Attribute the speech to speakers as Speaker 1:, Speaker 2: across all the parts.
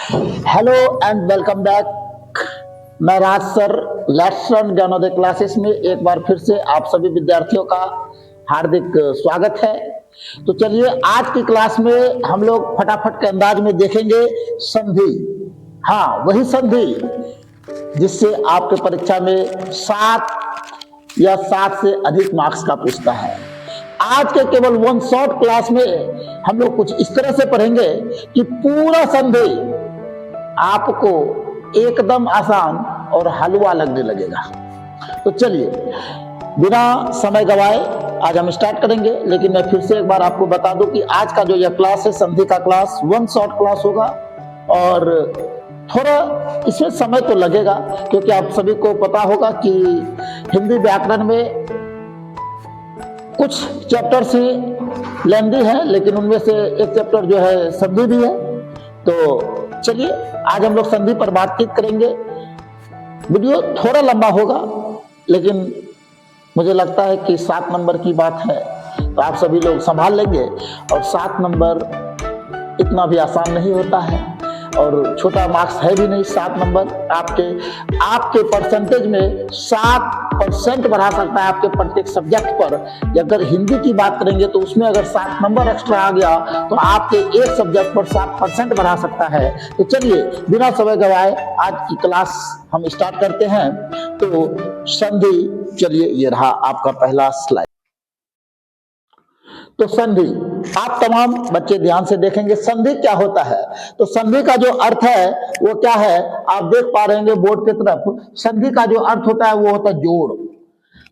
Speaker 1: Hello and welcome back. मैं Raj sir let's learn Gyanoday classes में एक बार फिर से आप सभी विद्यार्थियों का हार्दिक स्वागत है। तो चलिए आज की क्लास में हम लोग फटाफट के अंदाज में देखेंगे संधि। हाँ, वही संधि जिससे आपके परीक्षा में 7 या 7 से अधिक मार्क्स का पूछता है। आज के केवल वन शॉर्ट क्लास में हम लोग कुछ इस तरह से पढ़ेंगे कि पूरा संधि आपको एकदम आसान और हलवा लगने लगेगा। तो चलिए बिना समय गवाए आज हम स्टार्ट करेंगे, लेकिन मैं फिर से एक बार आपको बता दूं कि आज का जो यह क्लास है संधि का क्लास वन शॉर्ट क्लास होगा और थोड़ा इसमें समय तो लगेगा क्योंकि आप सभी को पता होगा कि हिंदी व्याकरण में कुछ चैप्टर से लेंदी है, लेकिन उनमें से एक चैप्टर जो है संधि भी है। तो चलिए आज हम लोग संधि पर बातचीत करेंगे। वीडियो थोड़ा लंबा होगा, लेकिन मुझे लगता है कि 7 नंबर की बात है तो आप सभी लोग संभाल लेंगे। और 7 नंबर इतना भी आसान नहीं होता है और छोटा मार्क्स है भी नहीं। 7 नंबर आपके परसेंटेज में 7% बढ़ा सकता है आपके प्रत्येक सब्जेक्ट पर। अगर हिंदी की बात करेंगे तो उसमें अगर 7 नंबर एक्स्ट्रा आ गया तो आपके एक सब्जेक्ट पर 7% बढ़ा सकता है। तो चलिए बिना समय गवाए आज की क्लास हम स्टार्ट करते हैं। तो संधि, चलिए ये रहा आपका पहला स्लाइड। तो संधि आप तमाम बच्चे ध्यान से देखेंगे संधि क्या होता है। तो संधि का जो अर्थ है वो क्या है, आप देख पा रहे हैं बोर्ड की तरफ। संधि का जो अर्थ होता है वो होता है जोड़।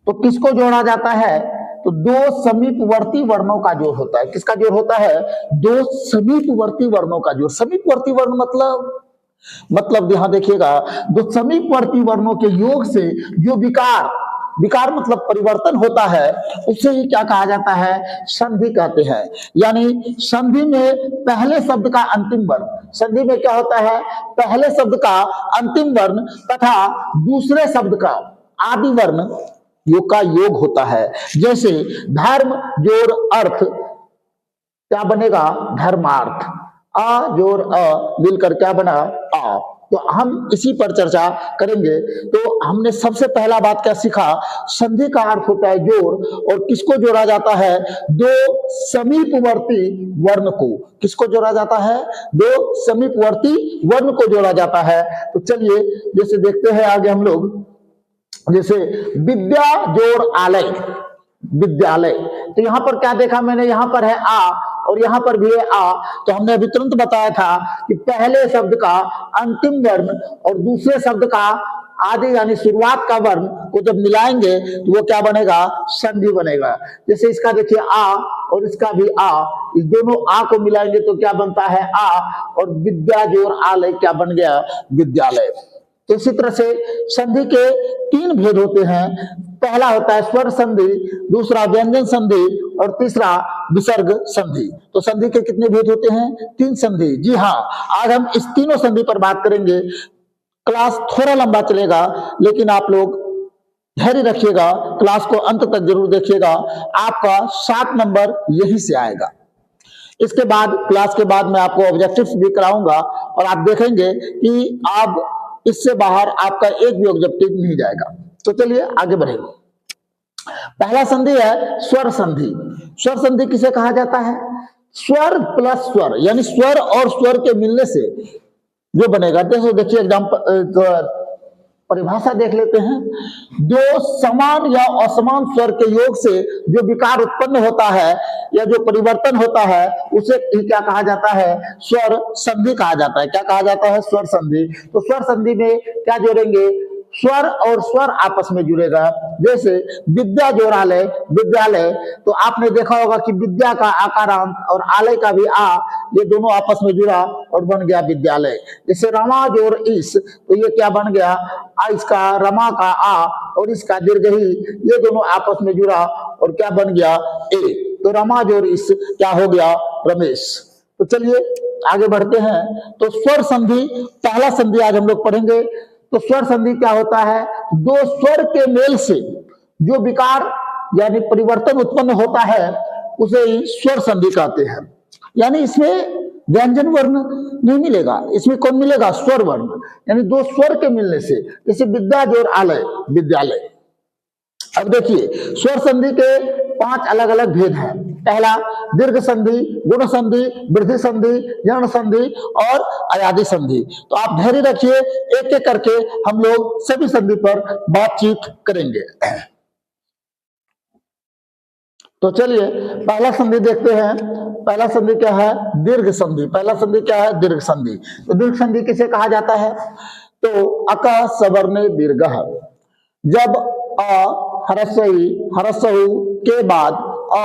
Speaker 1: तो किसको जोड़ा जाता है, तो दो समीपवर्ती वर्णों का जोड़ होता है। किसका जोड़ होता है, दो समीपवर्ती वर्णों का जोड़। समीपवर्ती वर्ण मतलब यहां देखिएगा, दो समीपवर्ती वर्णों के योग से जो विकार मतलब परिवर्तन होता है उसे ही क्या कहा जाता है, संधि कहते हैं। यानी संधि में पहले शब्द का अंतिम वर्ण, संधि में क्या होता है, पहले शब्द का अंतिम वर्ण तथा दूसरे शब्द का आदि वर्ण योग का योग होता है। जैसे धर्म जोड़ अर्थ क्या बनेगा, धर्मार्थ। आ जोड़ अ मिलकर क्या बना, आ। तो हम इसी पर चर्चा करेंगे। तो हमने सबसे पहला बात क्या सीखा, संधि का अर्थ होता है जोड़ और किसको जोड़ा जाता है, दो समीपवर्ती वर्ण को। किसको जोड़ा जाता है, दो समीपवर्ती वर्ण को जोड़ा जाता है। तो चलिए जैसे देखते हैं आगे हम लोग, जैसे विद्या जोड़ आलय, विद्यालय। तो यहां पर क्या देखा मैंने, यहां पर है आ और यहां पर भी है आ। तो हमने अभी तुरंत बताया था कि पहले शब्द का अंतिम वर्ण और दूसरे शब्द का आदि यानी शुरुआत का वर्ण को जब मिलाएंगे तो वो क्या बनेगा, संधि बनेगा। जैसे इसका देखिए आ और इसका भी आ, इस दोनों आ को मिलाएंगे तो क्या बनता है, आ। और विद्या जोड़ आलय क्या बन गया, विद्यालय। तो इसी तरह से संधि के 3 भेद होते हैं। पहला होता है स्वर संधि, दूसरा व्यंजन संधि और तीसरा विसर्ग संधि। तो संधि के कितने भेद होते हैं, 3 संधि। जी हाँ, आज हम इस तीनों संधि पर बात करेंगे। क्लास थोड़ा लंबा चलेगा, लेकिन आप लोग धैर्य रखिएगा, क्लास को अंत तक जरूर देखिएगा। आपका 7 नंबर यही से आएगा। इसके बाद क्लास के बाद मैं आपको ऑब्जेक्टिव्स भी कराऊंगा और आप देखेंगे कि आप इससे बाहर आपका एक भी ऑब्जेक्टिव नहीं जाएगा। तो चलिए आगे बढ़ेंगे। पहला संधि है स्वर संधि। स्वर संधि किसे कहा जाता है, स्वर प्लस स्वर यानी स्वर और स्वर के मिलने से जो बनेगा। देखिए एग्जाम्पल परिभाषा देख लेते हैं। दो समान या असमान स्वर के योग से जो विकार उत्पन्न होता है या जो परिवर्तन होता है उसे क्या कहा जाता है, स्वर संधि कहा जाता है। क्या कहा जाता है, स्वर संधि। तो स्वर संधि में क्या जोड़ेंगे, स्वर और स्वर आपस में जुड़ेगा। जैसे विद्या जोड़ालय, विद्यालय। तो आपने देखा होगा कि विद्या का आकारांत और आलय का भी आ, ये दोनों आपस में जुड़ा और बन गया विद्यालय। जैसे रमा जोड़ इस, तो ये क्या बन गया, इसका रमा का आ और इसका दीर्घ ही, ये दोनों आपस में जुड़ा और क्या बन गया, ए। तो रमा जोड़ इस क्या हो गया, रमेश। तो चलिए आगे बढ़ते हैं। तो स्वर संधि, पहला संधि आज हम लोग पढ़ेंगे। तो स्वर संधि क्या होता है, दो स्वर के मेल से जो विकार यानी परिवर्तन उत्पन्न होता है उसे ही स्वर संधि कहते हैं। यानी इसमें व्यंजन वर्ण नहीं मिलेगा, इसमें कौन मिलेगा? स्वर वर्ण, यानी दो स्वर के मिलने से, जैसे विद्या जोर आलय, विद्यालय। अब देखिए स्वर संधि के 5 अलग अलग भेद हैं। पहला दीर्घ संधि, गुण संधि, वृद्धि संधि, यण संधि और अयादि संधि। तो आप धैर्य रखिए, एक एक करके हम लोग सभी संधि पर बातचीत करेंगे। तो चलिए पहला संधि देखते हैं। पहला संधि क्या है? दीर्घ संधि। पहला संधि क्या है? दीर्घ संधि। तो दीर्घ संधि किसे कहा जाता है? तो अक सवर्णे दीर्घ, जब अ हरसई हरसऊ के बाद अ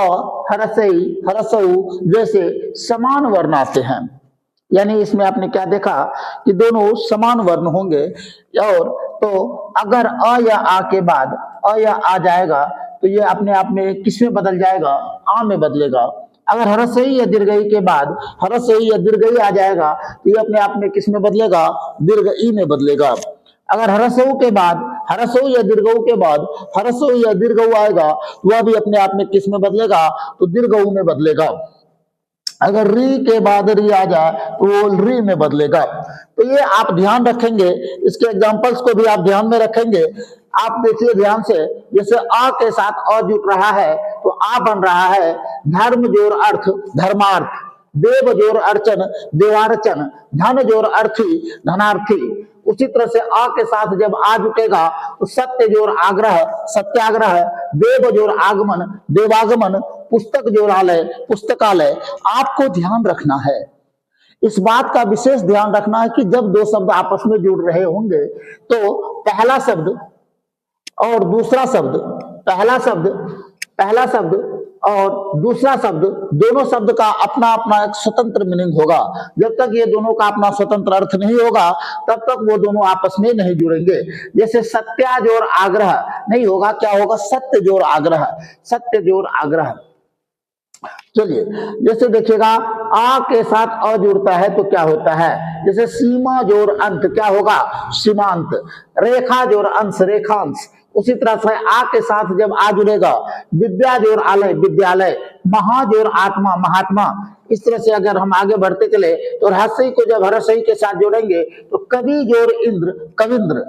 Speaker 1: हरसई हरसऊ जैसे समान वर्ण आते हैं, यानी इसमें आपने क्या देखा कि दोनों समान वर्ण होंगे। और तो अगर अ या आ के बाद अ या आ जाएगा तो ये अपने आप में किस में बदल जाएगा? आ में बदलेगा। अगर हरसई या दीर्घई के बाद हरसई या दीर्घई आ जाएगा तो ये अपने आप में किस में बदलेगा? दीर्घ ई में बदलेगा। अगर हरसऊ के बाद हरसऊ या दीर्घऊ के बाद हरसऊ या दीर्घऊ आएगा वह भी अपने आप में किस में बदलेगा? तो दीर्घऊ में बदलेगा। अगर री के बाद री आ जाए तो वो री में बदलेगा। तो ये आप ध्यान रखेंगे, इसके एग्जांपल्स को भी आप ध्यान में रखेंगे। आप देखिए ध्यान से, जैसे आ के साथ अ जुट रहा है तो आ बन रहा है धर्म जोर अर्थ धर्मार्थ, देव जोर अर्चन देवार्चन, धन जोर अर्थी धनार्थी। उसी तरह से आ के साथ जब आ जुटेगा तो सत्य जोर आग्रह सत्याग्रह, देव जोर आगमन देवागमन, पुस्तक जोरालय पुस्तकालय। आपको ध्यान रखना है, इस बात का विशेष ध्यान रखना है कि जब दो शब्द आपस में जुड़ रहे होंगे तो पहला शब्द और दूसरा शब्द, पहला शब्द और दूसरा शब्द, दोनों शब्द का अपना अपना एक स्वतंत्र मीनिंग होगा। जब तक ये दोनों का अपना स्वतंत्र अर्थ नहीं होगा तब तक वो दोनों आपस में नहीं जुड़ेंगे। जैसे सत्या जोर आग्रह नहीं होगा, क्या होगा? सत्य जोर आग्रह, सत्य जोर आग्रह। चलिए जैसे देखिएगा आ के साथ अ जुड़ता है तो क्या होता है? जैसे सीमा जोर अंत, क्या होगा? सीमांत। रेखा जोर अंश रेखांश। उसी तरह से आ के साथ जब आ जुड़ेगा, विद्या जोर आलय विद्यालय, महाजोर आत्मा महात्मा। इस तरह से अगर हम आगे बढ़ते चले तो रहस्यी को जब हरसई के साथ जोड़ेंगे तो कवि जोर इंद्र कविंद्र।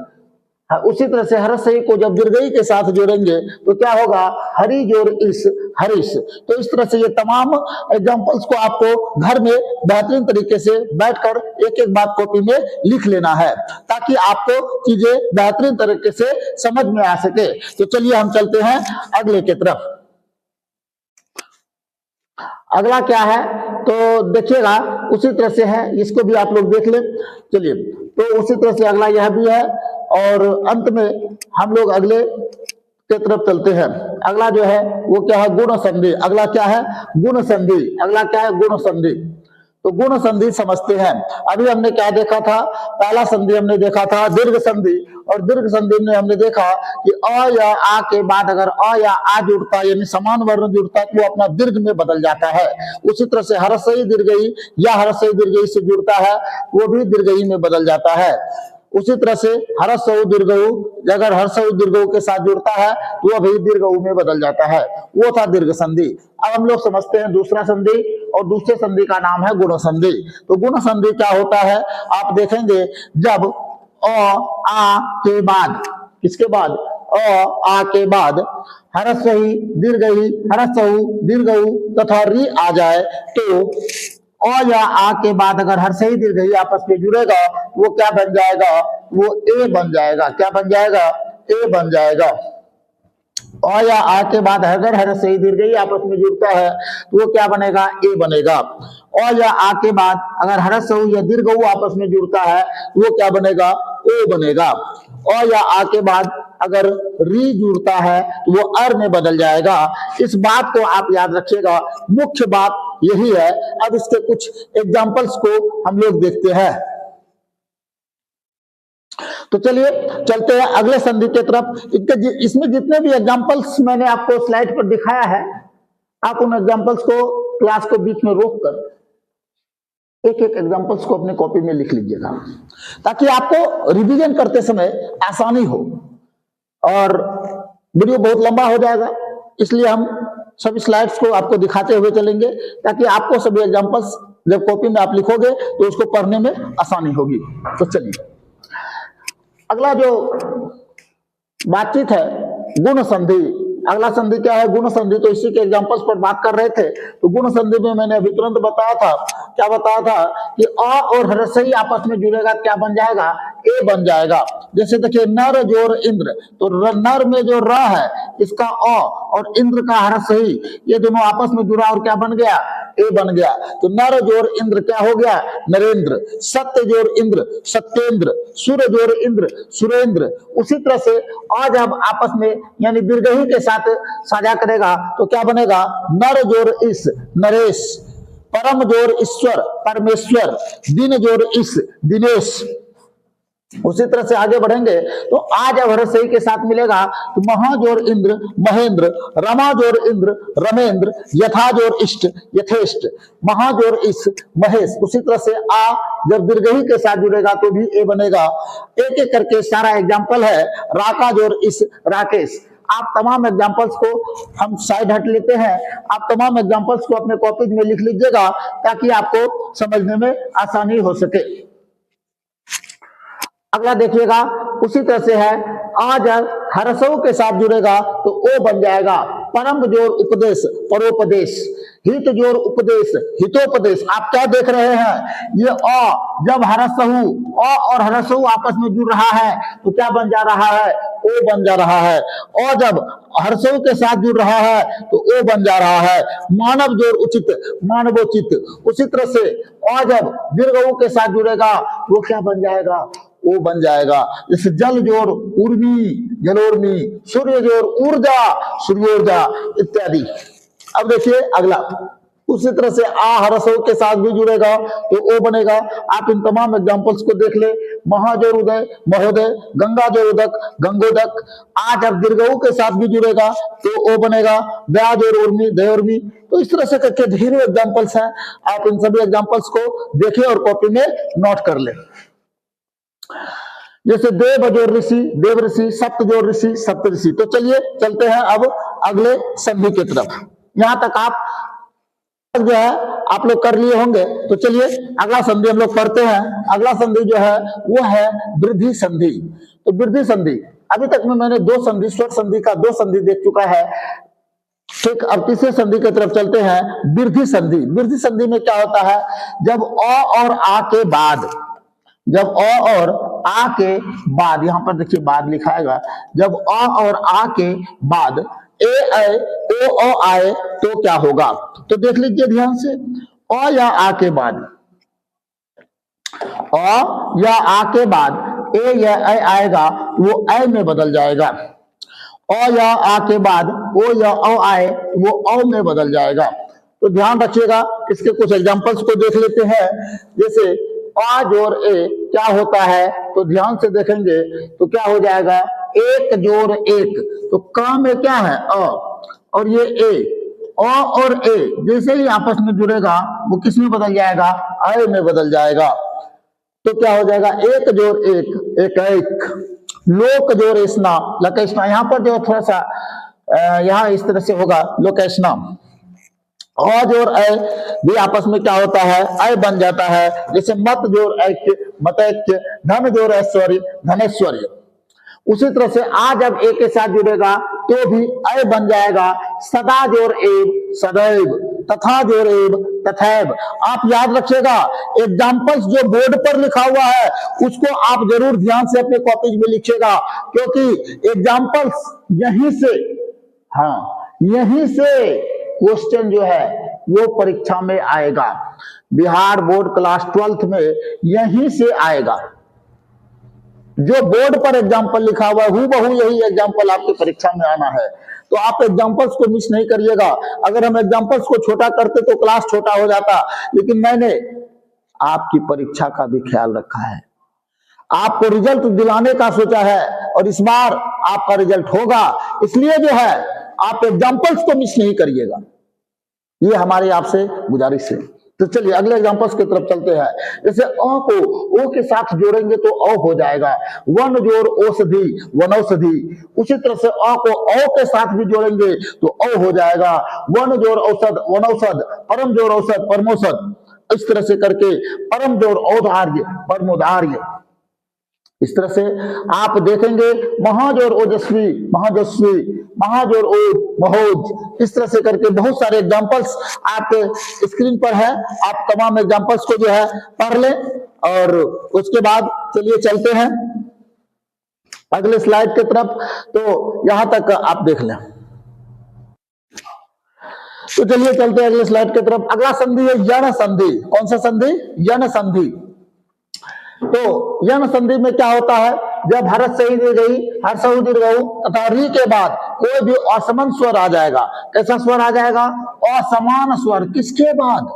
Speaker 1: उसी तरह से हरसई को जब दीर्घई के साथ जोड़ेंगे तो क्या होगा? हरि जोर इस हरीश। तो इस तरह से ये तमाम एग्जांपल्स को आपको घर में बेहतरीन तरीके से बैठकर एक एक बात कॉपी में लिख लेना है ताकि आपको चीजें बेहतरीन तरीके से समझ में आ सके। तो चलिए हम चलते हैं अगले की तरफ। अगला क्या है तो देखिएगा उसी तरह से है, इसको भी आप लोग देख लें। चलिए तो उसी तरह से अगला यह भी है और अंत में हम लोग अगले की तरफ चलते हैं। अगला जो है वो क्या है? गुण संधि। अगला क्या है? गुण संधि। अगला क्या है? गुण संधि। तो गुण संधि समझते हैं। अभी हमने क्या देखा था? पहला संधि हमने देखा था दीर्घ संधि, और दीर्घ संधि में हमने देखा कि अ या आ के बाद अगर अ या आ जुड़ता यानी समान वर्ण जुड़ता है तो वो अपना दीर्घ में बदल जाता है। उसी तरह से हरसई दीर्घई या हरसई दीर्घई से जुड़ता है वो भी दीर्घई में बदल जाता है। उसी तरह से हरसऊ दीर्घऊ अगर हरसऊ दीर्घऊ के साथ जुड़ता है तो वह भी दीर्घऊ में बदल जाता है। वो था दीर्घ संधि। अब हम लोग समझते हैं दूसरा संधि, और दूसरे संधि का नाम है गुण संधि। तो गुण संधि क्या होता है? आप देखेंगे जब अ आ के बाद, किसके बाद? अ आ के बाद हरसई दीर्घई हरसऊ दीर्घऊ तथा री आ जाए तो अ या आ के बाद अगर हरसई दीर्घई आपस में जुड़ेगा वो क्या बन जाएगा? वो ए बन जाएगा। क्या बन जाएगा? ए बन जाएगा। अ या आ के बाद अगर हरसई दीर्घई आपस में जुड़ता है तो वो क्या बनेगा? ए बनेगा। अ या आ के बाद अगर हरसऊ या दीर्घऊ आपस में जुड़ता है तो वो क्या बनेगा? ओ बनेगा। अ या आ के बाद अगर री जुड़ता है तो वो अर में बदल जाएगा। इस बात को आप याद रखिएगा, मुख्य बात यही है। अब इसके कुछ एग्जांपल्स को हम लोग देखते हैं। तो चलिए चलते हैं अगले संधि की तरफ। इसमें जितने भी एग्जांपल्स मैंने आपको स्लाइड पर दिखाया है, आप उन एग्जांपल्स को क्लास को बीच में रोककर एक एक एग्जांपल्स को अपने कॉपी में लिख लीजिएगा ताकि आपको रिवीजन करते समय आसानी हो। और वीडियो बहुत लंबा हो जाएगा इसलिए हम सभी स्लाइड्स को आपको दिखाते हुए चलेंगे ताकि आपको सभी एग्जांपल्स जब कॉपी में आप लिखोगे तो उसको पढ़ने में आसानी होगी। तो चलिए अगला जो बातचीत है गुण संधि। अगला संधि क्या है? गुण संधि। तो इसी के एग्जांपल्स पर बात कर रहे थे। तो गुण संधि में मैंने अभी तुरंत बताया था, क्या बताया था कि अ और हरसई आपस में जुड़ेगा, क्या बन जाएगा? ए बन जाएगा। जैसे देखिए नर जोर इंद्र, तो नर में जो र है इसका अ और इंद्र का हरसई, ये दोनों आपस में जुड़ा और क्या बन गया? ए बन गया। तो नर जोर इंद्र क्या हो गया? नरेंद्र। सत्य जोर इंद्र सत्येंद्र। सुर जोर इंद्र सुरेंद्र। उसी तरह से आज अब आपस में यानी दीर्घई के साथ साझा करेगा तो क्या बनेगा? नर जोर इस नरेश। परम जोर ईश्वर परमेश्वर। दिन जोर इस दिनेश। उसी तरह से आगे बढ़ेंगे तो आज अब हरसई के साथ मिलेगा तो महाजोर इंद्र महेंद्र। रमाजोर इंद्र रमेंद्र। यथाजोर इष्ट यथेष्ट। महाजोर इस महेश। उसी तरह से आ जब दीर्घई के साथ जुड़ेगा तो भी ए बनेगा। एक एक करके सारा एग्जाम्पल है। राका जोर इस राकेश। आप तमाम एग्जाम्पल्स को हम साइड हट लेते हैं, आप तमाम एग्जाम्पल्स को अपने कॉपीज में लिख लीजिएगा ताकि आपको समझने में आसानी हो सके। अगला देखिएगा उसी तरह से है। आज हरसों के साथ जुड़ेगा तो ओ बन जाएगा। परम जोर उपदेश परोपदेश। हित जोर उपदेश हितोपदेश। आप क्या देख रहे हैं? ये अ जब हरसहु अ और हरसहु आपस में जुड़ रहा है तो क्या बन जा रहा है? ओ बन जा रहा है। और जब हरसहु के साथ जुड़ रहा है तो ओ बन जा रहा है। मानव जोर उचित मानवोचित। उसी तरह से और जब दीर्घऊ के साथ जुड़ेगा वो क्या बन जाएगा? वो बन जाएगा। जैसे जल जोर उर्मी जलोर्मी। सूर्य जोर ऊर्जा सूर्योर्जा इत्यादि। अब देखिए अगला उसी तरह से आ हरसों के साथ भी जुड़ेगा तो ओ बनेगा। आप इन तमाम एग्जांपल्स को देख ले। महाजोर उदय महोदय। गंगा जोर उदक गंगोदक। आ जब दीर्घऊ के साथ भी जुड़ेगा तो ओ बनेगा। दया जोर उर्मी दयोर्मी। तो इस तरह से करके ढेरों एग्जाम्पल्स हैं। आप इन सभी एग्जाम्पल्स को देखिए और कॉपी में नोट कर ले। जैसे देव जोर ऋषि देव ऋषि। सप्त जोर ऋषि सप्त ऋषि। तो चलिए चलते हैं अब अगले संधि की तरफ। यहां तक आप जो है आप लोग कर लिए होंगे। तो चलिए अगला संधि हम लोग पढ़ते हैं। अगला संधि जो है वो है वृद्धि संधि। तो वृद्धि संधि अभी तक में मैंने दो संधि स्वर संधि का दो संधि देख चुका है। ठीक अब तीसरे संधि की तरफ चलते हैं। वृद्धि संधि। वृद्धि संधि में क्या होता है? जब अ और आ के बाद, जब अ और आ के बाद, यहां पर देखिए बाद लिखाएगा। जब अ और आ के बाद ए आए ओ ओ आए तो क्या होगा? तो देख लीजिए ध्यान से। अ या आ के बाद, अ या आ के बाद ए या ऐ आएगा वो ऐ में बदल जाएगा। अ या आ के बाद ओ या औ आए वो औ में बदल जाएगा। तो ध्यान रखिएगा। इसके कुछ एग्जांपल्स को देख लेते हैं। जैसे आ जोर ए क्या होता है? तो ध्यान से देखेंगे तो क्या हो जाएगा? एक जोर एक। तो का में क्या है? अ और ये ए। अ और ए जैसे ही आपस में जुड़ेगा वो किस में बदल जाएगा? आय में बदल जाएगा। तो क्या हो जाएगा? एक जोर एक एक एक। लोक जोर स्ना लकेशना। यहां पर जो थोड़ा सा यहां इस तरह से होगा लोकेशना। अ जोर ऐ भी आपस में क्या होता है? ऐ बन जाता है। जैसे मत जोर ऐक्य मतैक्य। धन जोर ऐश्वर्य धनेश्वर्य। उसी तरह से आ जब ए के साथ जुड़ेगा तो भी ऐ बन जाएगा। सदा जोर एव सदैव। तथा जोर एव तथैव। आप याद रखिएगा एग्जाम्पल्स जो बोर्ड पर लिखा हुआ है उसको आप जरूर ध्यान से अपने कॉपीज में लिखिएगा, क्योंकि एग्जाम्पल्स यहीं से, हाँ यहीं से क्वेश्चन जो है वो परीक्षा में आएगा। बिहार बोर्ड क्लास 12th में यहीं से आएगा। जो बोर्ड पर एग्जाम्पल लिखा हुआ है हूबहू यही एग्जाम्पल आपकी परीक्षा में आना है। तो आप एग्जाम्पल्स को मिस नहीं करिएगा। अगर हम एग्जाम्पल्स को छोटा करते तो क्लास छोटा हो जाता, लेकिन मैंने आपकी परीक्षा का भी ख्याल रखा है। आपको रिजल्ट दिलाने का सोचा है और इस बार आपका रिजल्ट होगा। इसलिए जो है आप एग्जाम्पल्स को मिस नहीं करिएगा, ये हमारी आपसे गुजारिश है। तो चलिए अगले एग्जांपल्स की तरफ चलते हैं। जैसे अ को ओ के साथ जोड़ेंगे तो अ हो जाएगा। वन जोड़ औषधि वनौषधि। उसी तरह से अ को औ के साथ भी जोड़ेंगे तो अ हो जाएगा। वन जोड़ औषध वनौषध। परम जोड़ औषध परमौषध। इस तरह से करके परम जोर औदार्य, परमोदार्य, इस तरह से आप देखेंगे महाजोर ओजस्वी, महाजस्वी, महाजोर ओ महोज, इस तरह से करके बहुत सारे एग्जांपल्स आपके स्क्रीन पर है। आप तमाम एग्जांपल्स को जो है पढ़ लें और उसके बाद चलिए चलते हैं अगले स्लाइड की तरफ। तो यहां तक आप देख लें। तो चलिए चलते हैं अगले स्लाइड की तरफ। अगला संधि है यण संधि। कौन सा संधि? यण संधि। तो यण संधि में क्या होता है? जब हर्ष सही दी गई, हर्षऊ दीर्घऊ तथा री के बाद कोई भी असमान स्वर आ जाएगा। कैसा स्वर आ जाएगा? असमान स्वर। किसके बाद?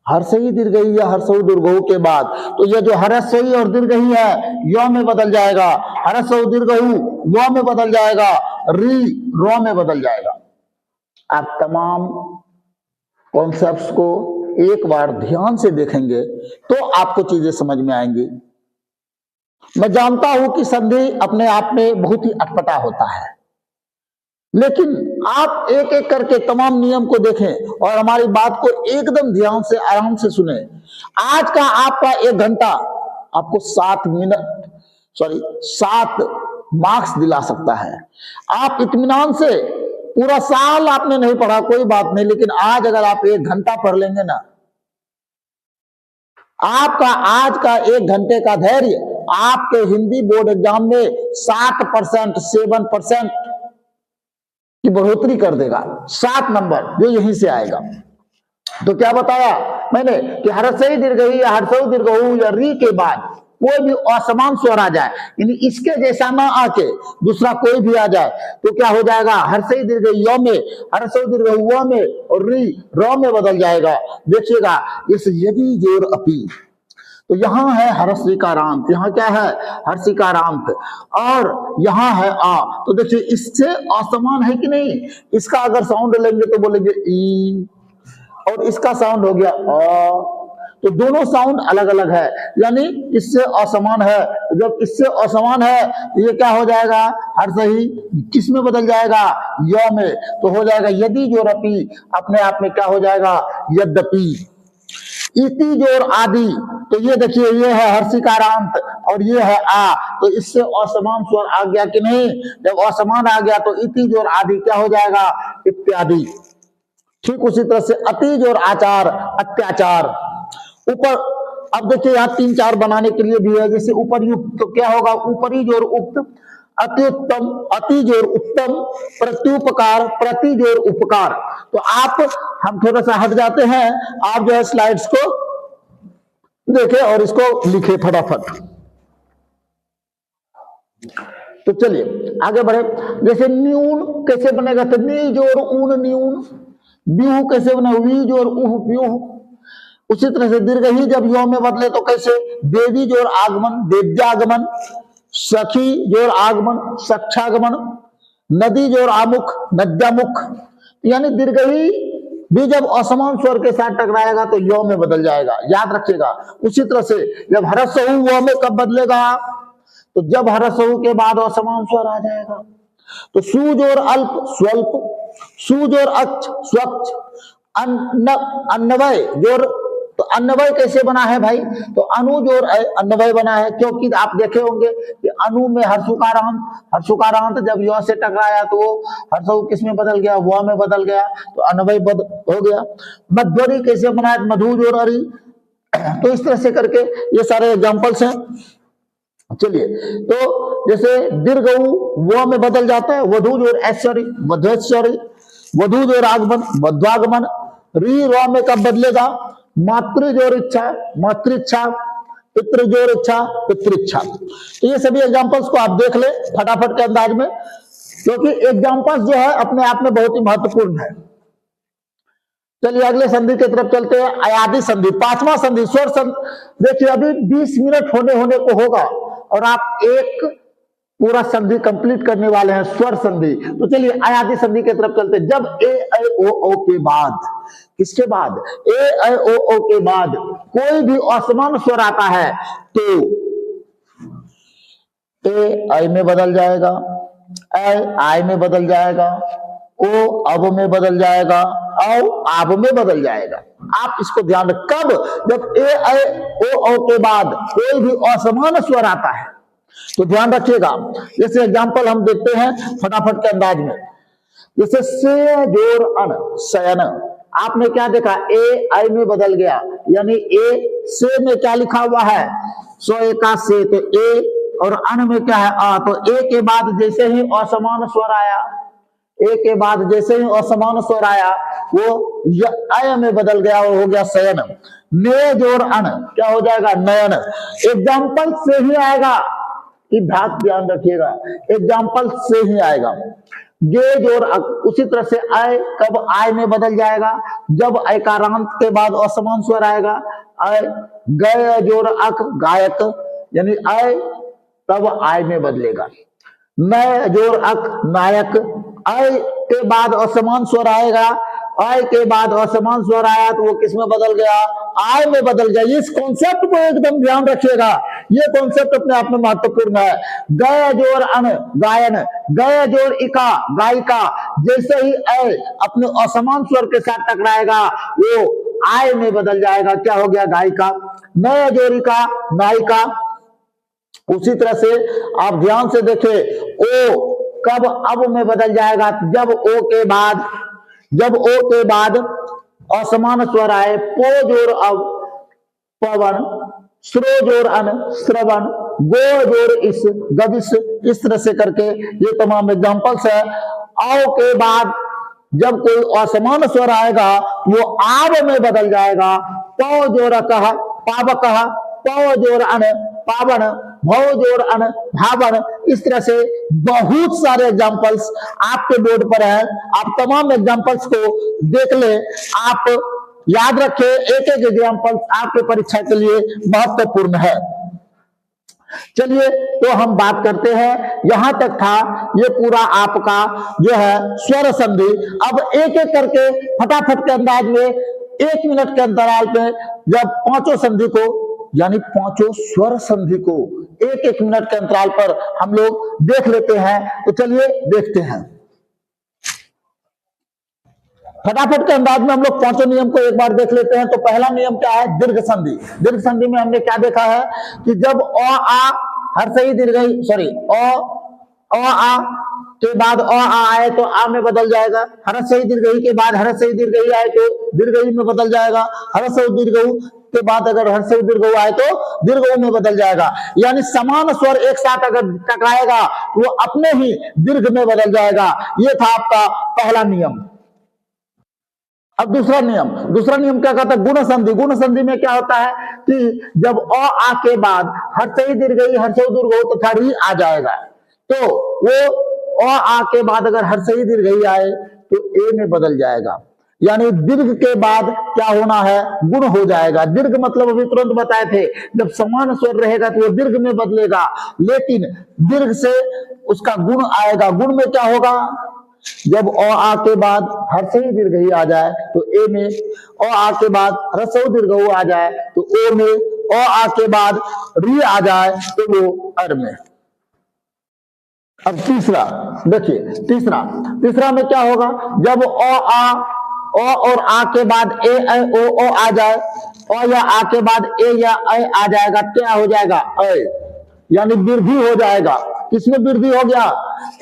Speaker 1: हर्षई दीर्घई या हर्षऊ दीर्घऊ के बाद। तो ये जो हर्षई और दीर्घई है य में बदल जाएगा, हर्षऊ दीर्घऊ व में बदल जाएगा, री र में बदल जाएगा। आप तमाम कॉन्सेप्ट्स को एक बार ध्यान से देखेंगे तो आपको चीजें समझ में आएंगी। मैं जानता हूं कि संधि अपने आप में बहुत ही अटपटा होता है, लेकिन आप एक एक करके तमाम नियम को देखें और हमारी बात को एकदम ध्यान से आराम से सुने। आज का आपका 1 घंटा आपको 7 मार्क्स दिला सकता है। आप इत्मीनान से, पूरा साल आपने नहीं पढ़ा कोई बात नहीं, लेकिन आज अगर आप 1 घंटा पढ़ लेंगे ना, आपका आज का 1 घंटे का धैर्य आपके हिंदी बोर्ड एग्जाम में 7%, 7% की बढ़ोतरी कर देगा। 7 नंबर जो यहीं से आएगा। तो क्या बताया मैंने कि हर्षई दीर्घई या हर्षऊ दीर्घऊ या री के बाद कोई भी असमान स्वर आ जाए, यानी इसके जैसा ना आके दूसरा कोई भी आ जाए, तो क्या हो जाएगा? हर्षई दीर्घई य में, हर्षऊ दीर्घऊ व में और री र में बदल जाएगा। देखिएगा इस यदि जोर अपी, तो यहां है हर्षिकारांत, यहाँ क्या है? हर्षिकारांत, और यहाँ है आ। तो देखिए इससे असमान है कि नहीं? इसका अगर साउंड लेंगे तो बोलेंगे ई, और इसका साउंड हो गया अ। तो दोनों साउंड अलग अलग है, यानी इससे असमान है। जब इससे असमान है तो ये क्या हो जाएगा? हर्षई किस में बदल जाएगा? य में। तो हो जाएगा यदि जोर अपी, अपने आप में क्या हो जाएगा? यद्यपि। इति जोर आदि, तो ये देखिए ये है हर्षिकारांत और ये है आ, तो इससे असमान स्वर आ गया कि नहीं? जब असमान आ गया तो इति जोर आदि क्या हो जाएगा? इत्यादि। ठीक उसी तरह से अति जोर आचार, अत्याचार। ऊपर अब देखिए यहाँ 3-4 बनाने के लिए भी है, जैसे उपरयुक्त, तो क्या होगा? ऊपरी जोर उक्त, अति उत्तम, अति जोर उत्तम, प्रत्युपकार, प्रति जोर उपकार। तो आप, हम थोड़ा सा हट जाते हैं, आप जो है स्लाइड्स को देखें और इसको लिखे फटाफट। तो चलिए आगे बढ़े। जैसे न्यून कैसे बनेगा? तो नी जोर ऊन न्यून। व्यूह कैसे बने? वी जोर उह व्यूह। उसी तरह से दीर्घ ही जब यो में बदले तो कैसे? देवी जोर आगमन, देव्यागमन। सखी जोर आगमन, सक्षागमन। नदी जोर आमुख, नद्यामुख। यानी दीर्घ ही भी जब असमान स्वर के साथ टकराएगा तो यो में बदल जाएगा, याद रखिएगा। उसी तरह से जब हरसहु वो में कब बदलेगा? तो जब हरसहु के बाद असमान स्वर आ जाएगा। तो सु जोर अल्प, स्वल्प। सु जोर अच्छ, स्वच्छ। अन्नवय जोर, तो अन्वय कैसे बना है भाई? तो अनु जोर अन्वय बना है, क्योंकि आप देखे होंगे कि अनु में हर्षुकारांत, हर्षुकारांत जब य से टकराया तो वो हर्षु किस में बदल गया? व में बदल गया, तो अन्वय हो गया। मध्वरी कैसे बना है? मधु जोर अरि। तो इस तरह से करके ये सारे एग्जांपल्स हैं। चलिए, तो जैसे दीर्घऊ व में बदल जाता है, वधु जोर ऐश्वर्य, वधैश्वर्य। वधु जोर आगमन, वध्वागमन। री र में कब बदलेगा? मातृ जोर इच्छा, मातृच्छा। पितृ जोर इच्छा, पितृच्छा। तो ये सभी एग्जांपल्स को आप देख ले फटाफट के अंदाज में, क्योंकि एग्जांपल्स जो है अपने आप में बहुत ही महत्वपूर्ण है। चलिए अगले संधि की तरफ चलते हैं। अयादि संधि, 5वां संधि, स्वर संधि। देखिए अभी 20 मिनट होने को होगा और आप एक पूरा संधि कंप्लीट करने वाले हैं, स्वर संधि। तो चलिए अयादि संधि की तरफ चलते हैं। जब ए ऐ ओ औ के बाद, किसके बाद? ए ऐ ओ औ के बाद कोई भी असमान स्वर आता है तो ए ऐ में बदल जाएगा, ऐ आय में बदल जाएगा, ओ अब में बदल जाएगा, औ आब में बदल जाएगा। आप इसको ध्यान रखें, कब? जब ए ऐ ओ औ के बाद कोई भी असमान स्वर आता है तो ध्यान रखिएगा। जैसे एग्जांपल हम देखते हैं फटाफट के अंदाज में, जैसे से जोड़ अन शयन, आपने क्या देखा, ए आई में बदल गया, यानी ए से में क्या लिखा हुआ है, सो एका से, तो ए, और अन में क्या है आ, तो ए के बाद जैसे ही असमान स्वर आया, ए के बाद जैसे ही असमान स्वर आया वो अय में बदल गया, वो हो गया शयन। ने जोड़ अन क्या हो जाएगा, नयन। एग्जाम्पल से ही आएगा, ध्यान रखिएगा, एग्जाम्पल से ही आएगा। गे जोड़ अक, उसी तरह से आय कब आय में बदल जाएगा, जब ऐकारांत के बाद असमान स्वर आएगा। आय गय जोड़ अक गायक, यानी आय तब आय में बदलेगा। नय जोड़ अक नायक, आय के बाद असमान स्वर आएगा, आय के बाद असमान स्वर आया तो वो किस में बदल गया, आय में बदल गया। इस कॉन्सेप्ट को एकदम ध्यान रखिएगा, ये कॉन्सेप्ट अपने आप में महत्वपूर्ण है। गय जोड़ अन गायन, गय जोड़ इका गायिका, जैसे ही ऐ अपने असमान स्वर के साथ टकराएगा वो आय में बदल जाएगा, क्या हो गया, गायिका। नय जोड़िका नायिका, उसी तरह से आप ध्यान से देखें, ओ कब अब में बदल जाएगा, जब ओ के बाद असमान स्वर आए। पो जोड़ अब पवन, श्रो जोड़ अन श्रवण, गो जोड़ इस गविश, इस तरह से करके ये तमाम एग्जांपल्स है। आओ के बाद जब कोई असमान स्वर आएगा वो आव में बदल जाएगा। पौ जोड़ कह पावक, पौ जोड़ अन पावन, भव जोड़ अन भावन, इस तरह से बहुत सारे एग्जांपल्स आपके बोर्ड पर है। आप तमाम एग्जांपल्स को देख ले, आप याद रखें, एक एक एग्जांपल्स आपके परीक्षा के लिए महत्वपूर्ण है। चलिए तो हम बात करते हैं, यहां तक था ये पूरा आपका जो है स्वर संधि। अब एक एक करके फटाफट के अंदाज में 1 मिनट के अंतराल पे जब पांचों संधि को, यानी पांचों स्वर संधि को 1-1 मिनट के अंतराल पर हम लोग देख लेते हैं। तो चलिए देखते हैं फटाफट के अंदाज में, हम लोग पांचों नियम को एक बार देख लेते हैं। तो पहला नियम क्या है, दीर्घ संधि। दीर्घ संधि में हमने क्या देखा है कि जब अ आ हर्षई दीर्घई, सॉरी अ आ के बाद अ आ आए तो आ में बदल जाएगा। हर्षई दीर्घई के बाद हर्षई दीर्घई आए तो दीर्घई में बदल जाएगा। हर्षई दीर्घऊ के बाद अगर हर्षई दीर्घऊ आए तो दीर्घऊ में बदल जाएगा। यानी समान स्वर एक साथ अगर टकराएगा वो अपने ही दीर्घ में बदल जाएगा। ये था आपका पहला नियम। अब दूसरा नियम क्या कहता है, गुण संधि। गुण संधि में क्या होता है कि जब अ आ के बाद हर्षई दीर्घई हर्षौ दीर्घऊ तथा री आ जाएगा तो वो अ आ के बाद अगर हर्षई दीर्घई आए तो ए में बदल जाएगा। यानी दीर्घ के बाद क्या होना है, गुण हो जाएगा। दीर्घ मतलब अभी तुरंत बताए थे, जब समान स्वर रहेगा तो वो दीर्घ में बदलेगा, लेकिन दीर्घ से उसका गुण आएगा। गुण में क्या होगा, जब अ आ के बाद हर्षई दीर्घई आ जाए तो ए में, अ आ के बाद ह्रस्व दीर्घऊ आ जाए तो ओ में, अ आ के बाद री आ जाए तो वो अर में। अब तीसरा देखिए, तीसरा में क्या होगा, जब अ और आ के बाद ए ऐ ओ आ जाए, अ या आ के बाद ए या ऐ आ जाएगा, क्या हो जाएगा, ऐ, यानी वृद्धि हो जाएगा। किसमें वृद्धि हो गया,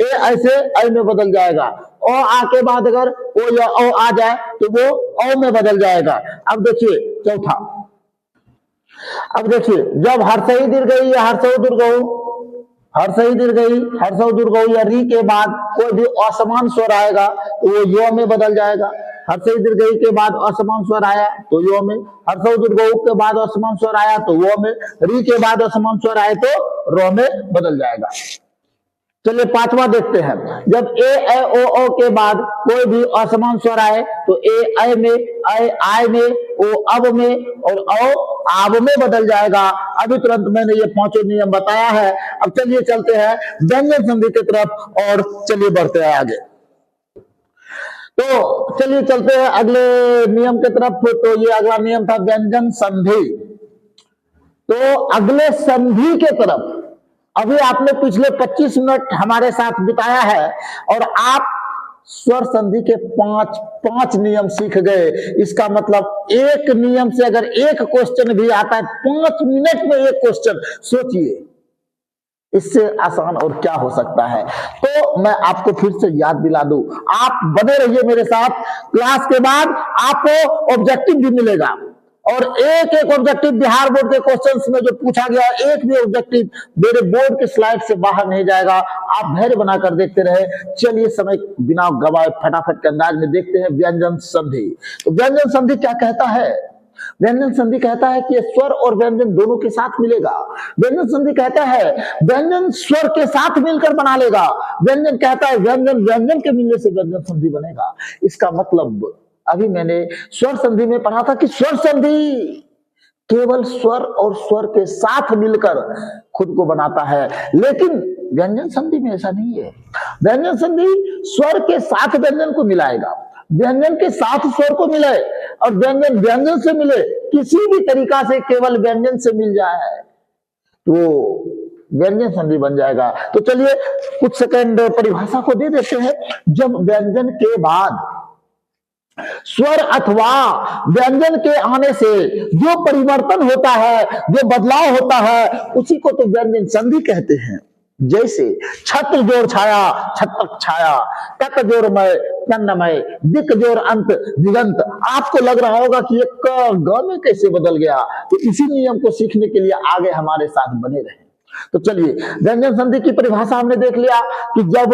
Speaker 1: ए ऐसे ऐ में बदल जाएगा। ओ आ के बाद अगर ओ या ओ आ जाए तो वो औ में बदल जाएगा। अब देखिए चौथा, अब देखिए जब हर्षई दीर्घई या हर्षौ दीर्घऊ, हर्षई दीर्घई हर्षौ दीर्घऊ या री के बाद कोई भी असमान स्वर आएगा तो वो यो में बदल जाएगा। हर्षई दीर्घई के बाद असमान स्वर आया तो यो में, हर्षौ दीर्घऊ के बाद असमान स्वर आया तो वो में, री के बाद असमान स्वर आए तो रो में बदल जाएगा। चलिए पांचवा देखते हैं, जब ए ऐ ओ के बाद कोई भी असमान स्वर आए तो ए ऐ में, ऐ आय में, ओ अब में और औ आब में बदल जाएगा। अभी तुरंत मैंने ये पांचों नियम बताया है। अब चलिए चलते हैं व्यंजन संधि की तरफ और चलिए बढ़ते हैं आगे। तो चलिए चलते हैं अगले नियम की तरफ। तो ये अगला नियम था व्यंजन संधि। तो अगले संधि के तरफ अभी आपने पिछले 25 मिनट हमारे साथ बिताया है और आप स्वर संधि के पांच नियम सीख गए। इसका मतलब एक नियम से अगर एक क्वेश्चन भी आता है, 5 मिनट में एक क्वेश्चन, सोचिए इससे आसान और क्या हो सकता है। तो मैं आपको फिर से याद दिला दूं, आप बने रहिए मेरे साथ। क्लास के बाद आपको ऑब्जेक्टिव भी मिलेगा और एक एक ऑब्जेक्टिव बिहार बोर्ड के क्वेश्चंस में जो पूछा गया, एक भी ऑब्जेक्टिव मेरे बोर्ड के स्लाइड से बाहर नहीं जाएगा। आप धैर्य बनाकर देखते रहे। चलिए समय बिना गवाए फटाफट के अंदाज में देखते हैं व्यंजन संधि। तो व्यंजन संधि क्या कहता है? व्यंजन संधि कहता है कि स्वर और व्यंजन दोनों के साथ मिलेगा। व्यंजन संधि कहता है व्यंजन स्वर के साथ मिलकर बना लेगा। व्यंजन कहता है व्यंजन व्यंजन के मिलने से व्यंजन संधि बनेगा। इसका मतलब अभी मैंने स्वर संधि में पढ़ा था कि स्वर संधि केवल स्वर और स्वर के साथ मिलकर खुद को बनाता है, लेकिन व्यंजन संधि में ऐसा नहीं है। व्यंजन संधि स्वर के साथ व्यंजन को मिलाएगा, व्यंजन के साथ स्वर को मिले और व्यंजन व्यंजन से मिले, किसी भी तरीका से केवल व्यंजन से मिल जाए तो व्यंजन संधि बन जाएगा। तो चलिए कुछ सेकंड परिभाषा को दे देते हैं। जब व्यंजन के बाद स्वर अथवा व्यंजन के आने से जो परिवर्तन होता है, जो बदलाव होता है, उसी को तो व्यंजन संधि कहते हैं। जैसे छत्र जोर छाया, छत्रक छाया, तक जोर मय, तन्नमय, दिक जोर अंत, दिगंत। आपको लग रहा होगा कि ये ग में कैसे बदल गया, तो इसी नियम को सीखने के लिए आगे हमारे साथ बने रहे। तो चलिए व्यंजन संधि की परिभाषा हमने देख लिया कि जब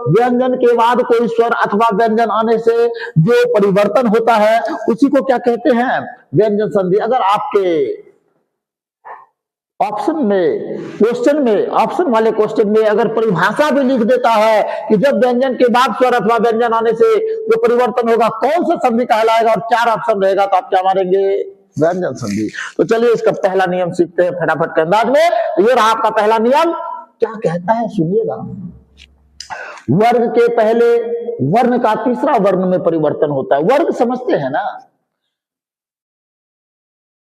Speaker 1: व्यंजन के बाद कोई स्वर अथवा व्यंजन आने से जो परिवर्तन होता है, उसी को क्या कहते हैं? व्यंजन संधि। अगर आपके ऑप्शन में, क्वेश्चन में, ऑप्शन वाले क्वेश्चन में अगर परिभाषा भी लिख देता है कि जब व्यंजन के बाद स्वर अथवा व्यंजन आने से जो परिवर्तन होगा कौन सा संधि कहलाएगा, और 4 ऑप्शन रहेगा, तो आप क्या मारेंगे? व्यंजन संधि। तो चलिए इसका पहला नियम सीखते हैं फटाफट के अंदाज में। ये रहा आपका पहला नियम। क्या कहता है सुनिएगा। वर्ग के पहले वर्ण का तीसरा वर्ण में परिवर्तन होता है। वर्ग समझते हैं ना?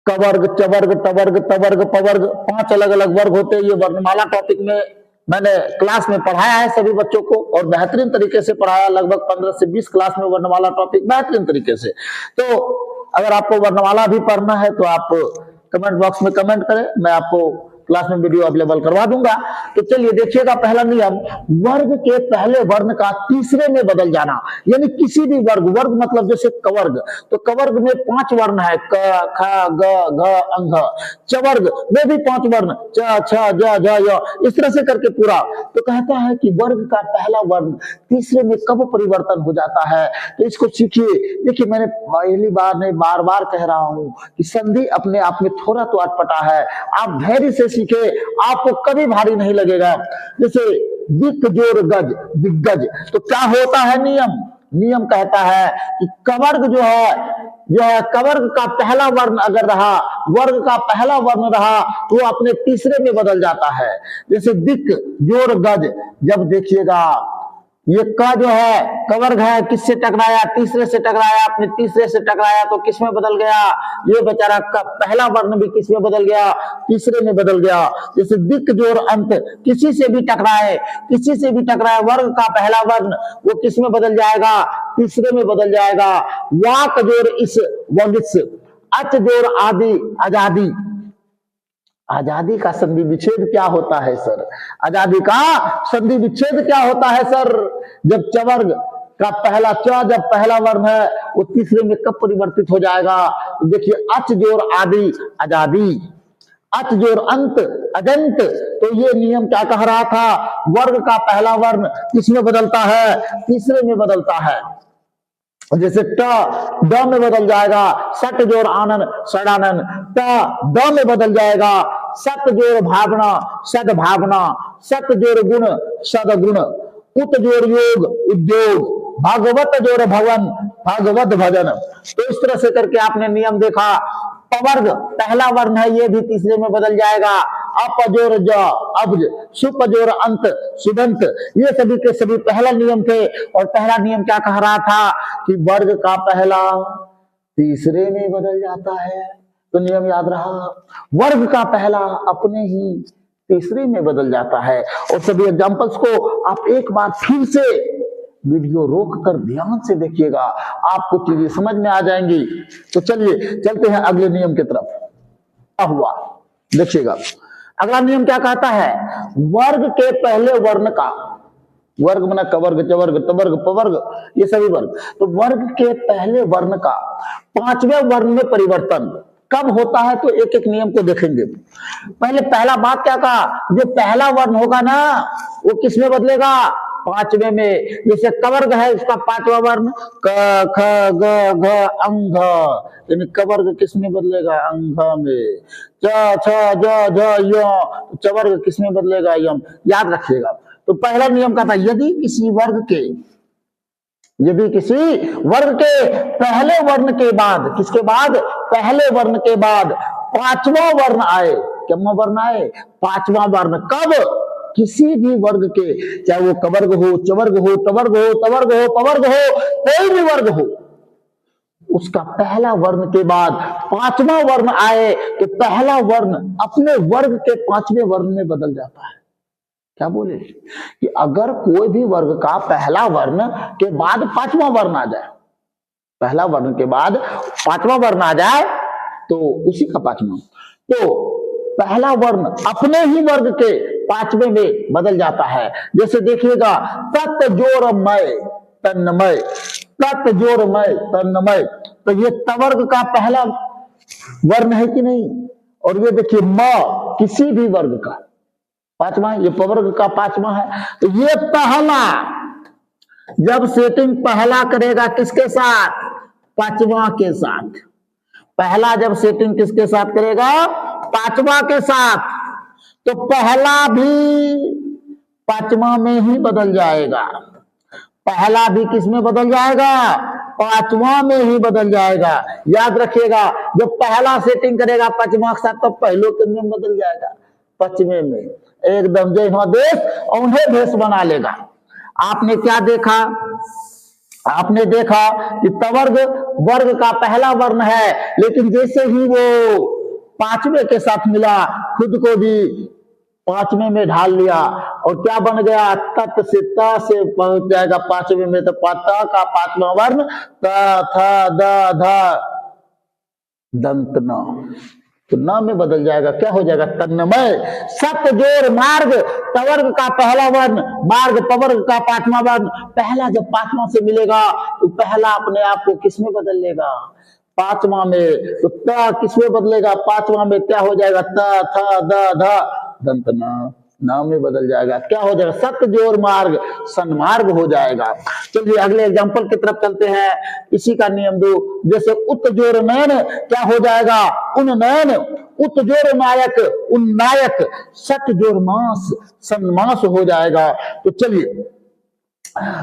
Speaker 1: कवर्ग, चवर्ग, तवर्ग, तवर्ग, पवर्ग, 5 अलग अलग वर्ग होते हैं। ये वर्णमाला टॉपिक में मैंने क्लास में पढ़ाया है सभी बच्चों को, और बेहतरीन तरीके से पढ़ाया। लगभग 15 से 20 क्लास में वर्णमाला टॉपिक बेहतरीन तरीके से। तो अगर आपको वर्णमाला भी पढ़ना है तो आप कमेंट बॉक्स में कमेंट करें, मैं आपको क्लास में वीडियो अवेलेबल करवा दूंगा। तो चलिए देखिएगा पहला नियम, वर्ग के पहले वर्ण का तीसरे में बदल जाना। यानी किसी भी वर्ग, वर्ग मतलब जैसे कवर्ग, तो कवर्ग में 5 वर्ण है, क, ख, ग, घ, अंघ। चवर्ग में भी 5 वर्ण, च, छ, ज, झ, य, इस तरह से करके पूरा। तो कहता है कि वर्ग का पहला वर्ण तीसरे में कब परिवर्तन हो जाता है, तो इसको सीखिए। देखिए मैंने पहली बार नहीं, बार बार कह रहा हूं कि संधि अपने आप में थोड़ा तो अटपटा है। आप धैर्य से सीखे, आपको कभी भारी नहीं लगेगा। जैसे दिक जोर गज, दिग्गज, तो क्या होता है नियम? नियम कहता है कि कवर्ग जो है, यह कवर्ग का पहला वर्ण अगर रहा, वर्ग का पहला वर्ण रहा, तो वो अपने तीसरे में बदल जाता है। जैसे दिक जोर गज, जब देखिएगा ये क जो है कवर्ग है, किससे टकराया? तीसरे से टकराया। अपने तीसरे से टकराया तो किस में बदल गया? ये बेचारा का पहला वर्ण भी किस में बदल गया? तीसरे में बदल गया। जैसे दिक जोर अंत, किसी से भी टकराए, किसी से भी टकराए, वर्ग का पहला वर्ण वो किस में बदल जाएगा? तीसरे में बदल जाएगा। वाक जोर इस, वगिस, अच जोर आदि, आजादी। आजादी का संधि विच्छेद क्या होता है सर? आजादी का संधि विच्छेद क्या होता है सर? जब चवर्ग का पहला च, जब पहला वर्ण है, वो तीसरे में कब परिवर्तित हो जाएगा? तो देखिए अच जोर आदि, आजादी, अच जोर अंत, अजंत। तो ये नियम क्या कह रहा था? वर्ग का पहला वर्ण किसमें बदलता है? तीसरे में बदलता है। जैसे ट ड में बदल जाएगा, सट जोर आनन, सडानन, ट ड में बदल जाएगा, सत जोर भावना, सद भावना, सत जोर गुण, सद गुण, उत जोर योग, उद्योग, भागवत जोर भवन, भागवत भजन। तो इस तरह से करके आपने नियम देखा। पवर्ग पहला वर्ण है, ये भी तीसरे में बदल जाएगा। अपजोर ज, अब्ज, सुपजोर अंत, सुदंत। ये सभी के सभी पहला नियम थे। और पहला नियम क्या कह रहा था? कि वर्ग का पहला तीसरे में बदल जाता है। तो नियम याद रहा, वर्ग का पहला अपने ही तीसरे में बदल जाता है। और सभी एग्जांपल्स को आप एक बार फिर से वीडियो रोक कर ध्यान से देखिएगा, आपको चीजें समझ में आ जाएंगी। तो चलिए चलते हैं अगले नियम की तरफ। क्या हुआ देखिएगा, अगला नियम क्या कहता है, वर्ग के पहले वर्ण का, वर्ग मना कवर्ग, चवर्ग, तवर्ग, पवर्ग, ये सभी वर्ग, तो वर्ग के पहले वर्ण का पांचवें वर्ण में परिवर्तन कब होता है, तो एक एक नियम को देखेंगे। पहले पहला बात क्या कहा, जो पहला वर्ण होगा ना वो किस में बदलेगा, पांचवें में। जैसे कवर्ग है, उसका पांचवा वर्ण क ख ग घ अंग, यानी कवर्ग किस में बदलेगा, अंग में। च छ ज झ य, चवर्ग किस में बदलेगा, यम। याद रखिएगा। तो पहला नियम का था, यदि किसी वर्ग के पहले वर्ण के बाद, किसके बाद, पहले वर्ण के बाद पांचवा वर्ण आए, क्या वर्ण आए, पांचवा वर्ण, कब, किसी भी वर्ग के, चाहे वो कवर्ग हो, चवर्ग हो, टवर्ग हो, तवर्ग हो, पवर्ग हो, कोई भी वर्ग हो, उसका पहला वर्ण के बाद पांचवा वर्ण आए तो पहला वर्ण अपने वर्ग के पांचवें वर्ण में बदल जाता है। क्या बोले कि अगर कोई भी वर्ग का पहला वर्ण के बाद पांचवा वर्ण आ जाए, पहला वर्ण के बाद पांचवा वर्ण आ जाए तो उसी का पांचवा, तो पहला वर्ण अपने ही वर्ग के पांचवें में बदल जाता है। जैसे देखिएगा, तत् जोरमय तन्मय, तत् जोरमय तन्मय, तो ये तवर्ग का पहला वर्ण है कि नहीं। और ये देखिए म, किसी भी वर्ग का पांचवा, ये पवर्ग का पांचवा है। तो ये पहला, जब सेटिंग पहला करेगा किसके साथ, पांचवा के साथ, पहला जब सेटिंग किसके साथ करेगा, पांचवा के साथ, तो पहला भी पांचवा में ही बदल जाएगा, पहला भी किस में बदल जाएगा, पांचवा में ही बदल जाएगा। याद रखिएगा, जब पहला सेटिंग करेगा पांचवा के साथ, तब पहलों के में बदल जाएगा पचवे में, एकदम जय हो देश और उन्हें भेष बना लेगा। आपने क्या देखा, आपने देखा कि तवर्ग वर्ग का पहला वर्ण है, लेकिन जैसे ही वो पांचवे के साथ मिला, खुद को भी पांचवे में ढाल लिया और क्या बन गया, तत् से त से पहुंच जाएगा पांचवे में, तो त का पांचवा वर्ण त थ द ध दंत न, तो न में बदल जाएगा, क्या हो जाएगा, तन्मय। सत जोर मार्ग, तवर्ग का पहला वर्ण, मार्ग पवर्ग का पांचवा वर्ण, पहला जब पांचवा से मिलेगा तो पहला अपने आप को किसमें बदल लेगा, पांचवा में। तो त किसमें बदलेगा, पांचवा में, क्या हो जाएगा, त थ द ध दंत न, नाम में बदल जाएगा, क्या हो जाएगा, सत जोर मार्ग सन्मार्ग हो जाएगा। चलिए अगले एग्जांपल की तरफ चलते हैं, इसी का नियम 2। जैसे उत जोर नयन, क्या हो जाएगा, उन नयन, उत जोर नायक उन नायक, सत जोर मास सन्मास हो जाएगा। तो चलिए,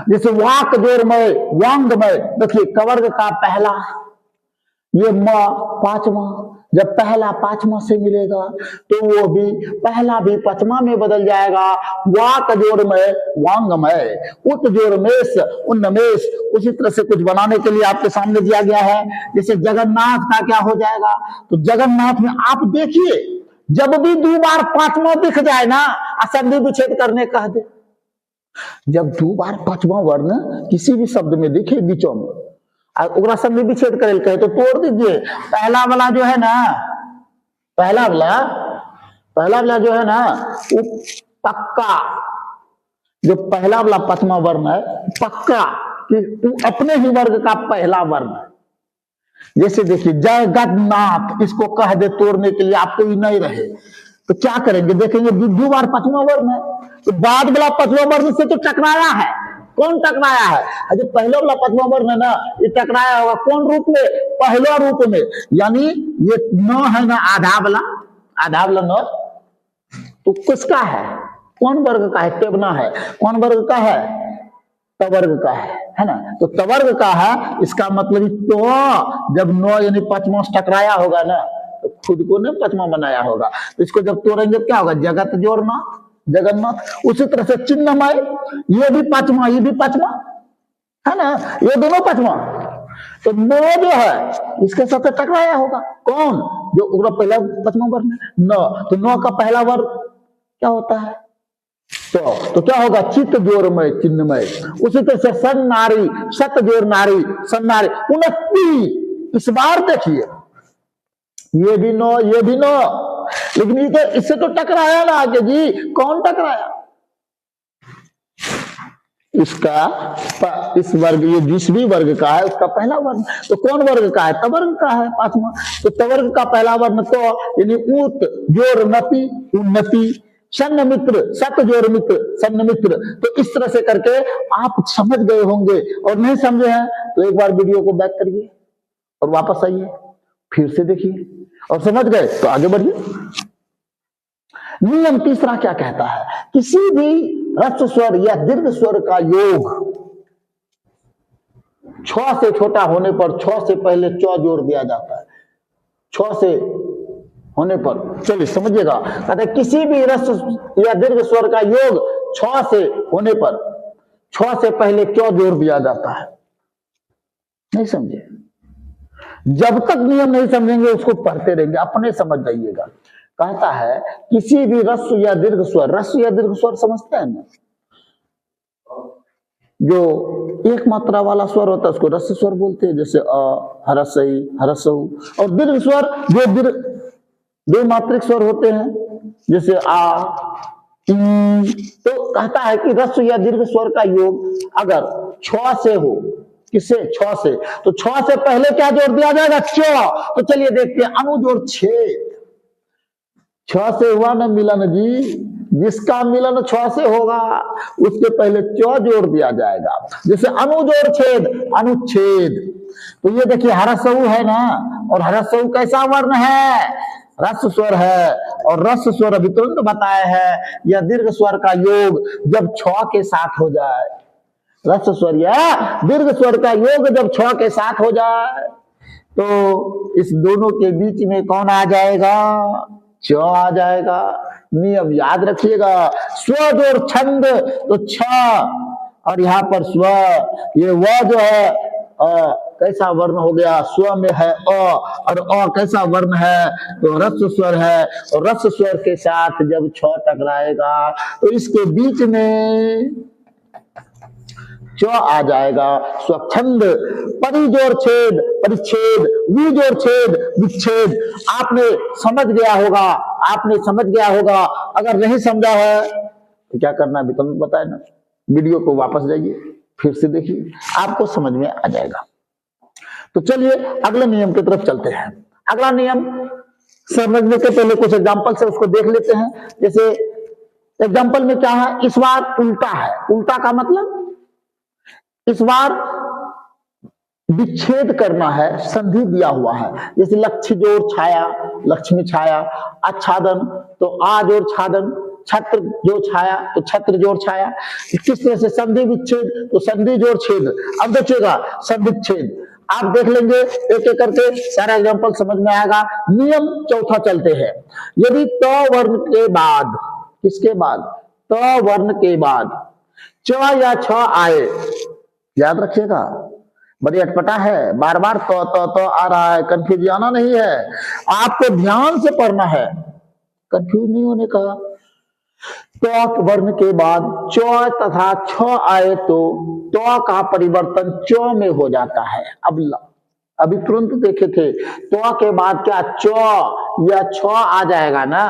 Speaker 1: जैसे वाक जोरमय वांगमय, देखिए कवर्ग का पहला, ये म पांचवा, जब पहला पांचवा से मिलेगा तो वो भी पहला भी पांचवा में बदल जाएगा। वाक जोरमय वांगमय, उत जोरमेश उन्नमेश। उसी तरह से कुछ बनाने के लिए आपके सामने दिया गया है, जैसे जगन्नाथ का क्या हो जाएगा, तो जगन्नाथ में आप देखिए, जब भी 2 बार पांचवा दिख जाए ना, असंधि विच्छेद करने कह दे। जब 2 बार पांचवा वर्ण किसी भी शब्द में दिखे बीचों में, संधि विच्छेद करे कहे तो तोड़ दीजिए। पहला वाला जो है ना, पहला वाला जो है ना, वो पक्का, जो पहला वाला पांचवा वर्ण है पक्का कि तू अपने ही वर्ग का पहला वर्ण है। जैसे देखिए जगन्नाथ, इसको कह दे तोड़ने के लिए, आपको ही नहीं रहे तो क्या करेंगे, देखेंगे 2 बार पांचवा वर्ण है, तो बाद वाला पांचवा वर्ण से तो टकराया है। कौन टकराया है, जो पहले वाला पांचवा वर्ण है ना, ये टकराया होगा कौन रूप में, पहला रूप में। यानी ये न है ना, आधा वाला न, तो किसका है, कौन वर्ग का है, तेवना है। कौन वर्ग का है, तवर्ग का है ना। तो तवर्ग का है, इसका मतलब तो जब 9 यानी पांचवा टकराया होगा ना, तो खुद को ने पांचवा बनाया होगा। तो इसको जब तोड़ेंगे क्या होगा, जगत जोड़ना जगन्नाथ। उसी तरह से चिन्हमय, ये भी पांचवा, ये भी पांचवा है ना, ये दोनों पांचवा। तो 9 जो है इसके साथ टकराया होगा, कौन, जो पहला पांचवा वर्ण है 9। तो 9 का पहला वर्ग क्या होता है, तो क्या होगा, चित्त जोरमय चिन्हमय। उसी तरह से सन नारी, सत जोर नारी, सन नारी, उन्नति। इस बार देखिए ये भी नो, ये भी नो, लेकिन ये तो इससे तो टकराया ना आगे जी। कौन टकराया? इसका इस वर्ग, ये जिस भी वर्ग का है उसका पहला वर्ण। तो कौन वर्ग का है? तवर्ग का है पांचवा। तो तवर्ग का पहला वर्ण तो यानी ऊत जोर नति, उन्नति, सन्न मित्र, सत जोर मित्र, सन्न मित्र। तो इस तरह से करके आप समझ गए होंगे, और नहीं समझे हैं तो एक बार वीडियो को बैक करिए और वापस आइए, फिर से देखिए, और समझ गए तो आगे बढ़िए। नियम तीसरा क्या कहता है? किसी भी ह्रस्व स्वर या दीर्घ स्वर का योग छ से छोटा होने पर छ से पहले च जोड़ दिया जाता है। छ से होने पर, चलिए समझिएगा, कहते हैं किसी भी ह्रस्व या दीर्घ स्वर का योग छ से होने पर छ से पहले च जोड़ दिया जाता है। नहीं समझे? जब तक नियम नहीं समझेंगे उसको पढ़ते रहेंगे, अपने समझ जाइएगा। कहता है किसी भी ह्रस्व या दीर्घ स्वर, ह्रस्व या दीर्घ स्वर समझते हैं ना, जो एक मात्रा वाला स्वर होता है उसको ह्रस्व स्वर बोलते हैं, जैसे अ, हरसई, हरसऊ। और दीर्घ स्वर जो दो मात्रिक स्वर होते हैं, जैसे आ, तो कहता है कि ह्रस्व या दीर्घ स्वर का योग अगर छ से हो, किससे? छ से, तो छ से पहले क्या जोड़ दिया जाएगा? च। तो चलिए देखते हैं, अनुजोड़ छेद। छ से हुआ ना मिलन जी, जिसका मिलन छ से होगा उसके पहले च जोड़ दिया जाएगा। जैसे अनुजोड़ छेद, अनुच्छेद। तो ये देखिए हरसऊ है ना, और हरसऊ कैसा वर्ण है? रस स्वर है, और रस स्वर अभी तुरंत बताया है, यह दीर्घ स्वर का योग जब छ के साथ हो जाए। रस स्वर या दीर्घ स्वर का योग जब छ के साथ हो जाए तो इस दोनों के बीच में कौन आ जाएगा? च आ जाएगा। नियम याद रखिएगा, स्व जोड़ छंद तो छ, और यहाँ पर स्व, ये व जो है कैसा वर्ण हो गया? स्व में है अ, और अ कैसा वर्ण है? तो रस स्वर है, और रस स्वर के साथ जब छ टकराएगा तो इसके बीच में च आ जाएगा। स्वच्छंद, परिजोड़ छेद, परिच्छेद, विजोड़ छेद, विच्छेद। आपने समझ गया होगा, आपने समझ गया होगा। अगर नहीं समझा है तो क्या करना है तो बताए ना, वीडियो को वापस जाइए, फिर से देखिए, आपको समझ में आ जाएगा। तो चलिए अगले नियम की तरफ चलते हैं। अगला नियम समझने के पहले कुछ एग्जाम्पल से उसको देख लेते हैं। जैसे एग्जाम्पल में क्या है? इस बार उल्टा है। उल्टा का मतलब इस बार विच्छेद करना है, संधि दिया हुआ है। जैसे लक्ष्य जोड़ छाया, लक्ष्मी छाया, आच्छादन तो आ जोड़ छादन, छत्र जोड़ छाया तो छत्र जोड़ छाया। किस तरह से संधि विच्छेद, तो संधि जोड़ छेद। अब देखिएगा संधि छेद, आप देख लेंगे एक एक करके, सारा एग्जाम्पल समझ में आएगा। नियम चौथा चलते हैं। यदि त वर्ण के बाद, किसके बाद? त वर्ण के बाद च या छ आए, याद रखिएगा, बड़ी अटपटा है, बार बार तो आ रहा है, कंफ्यूज आना नहीं है, आपको ध्यान से पढ़ना है, कंफ्यूज नहीं होने का। तो वर्ण के बाद च तथा छ आए तो तो का परिवर्तन च में हो जाता है। अब अभी तुरंत देखे थे, तो के बाद क्या च या छ आ जाएगा ना,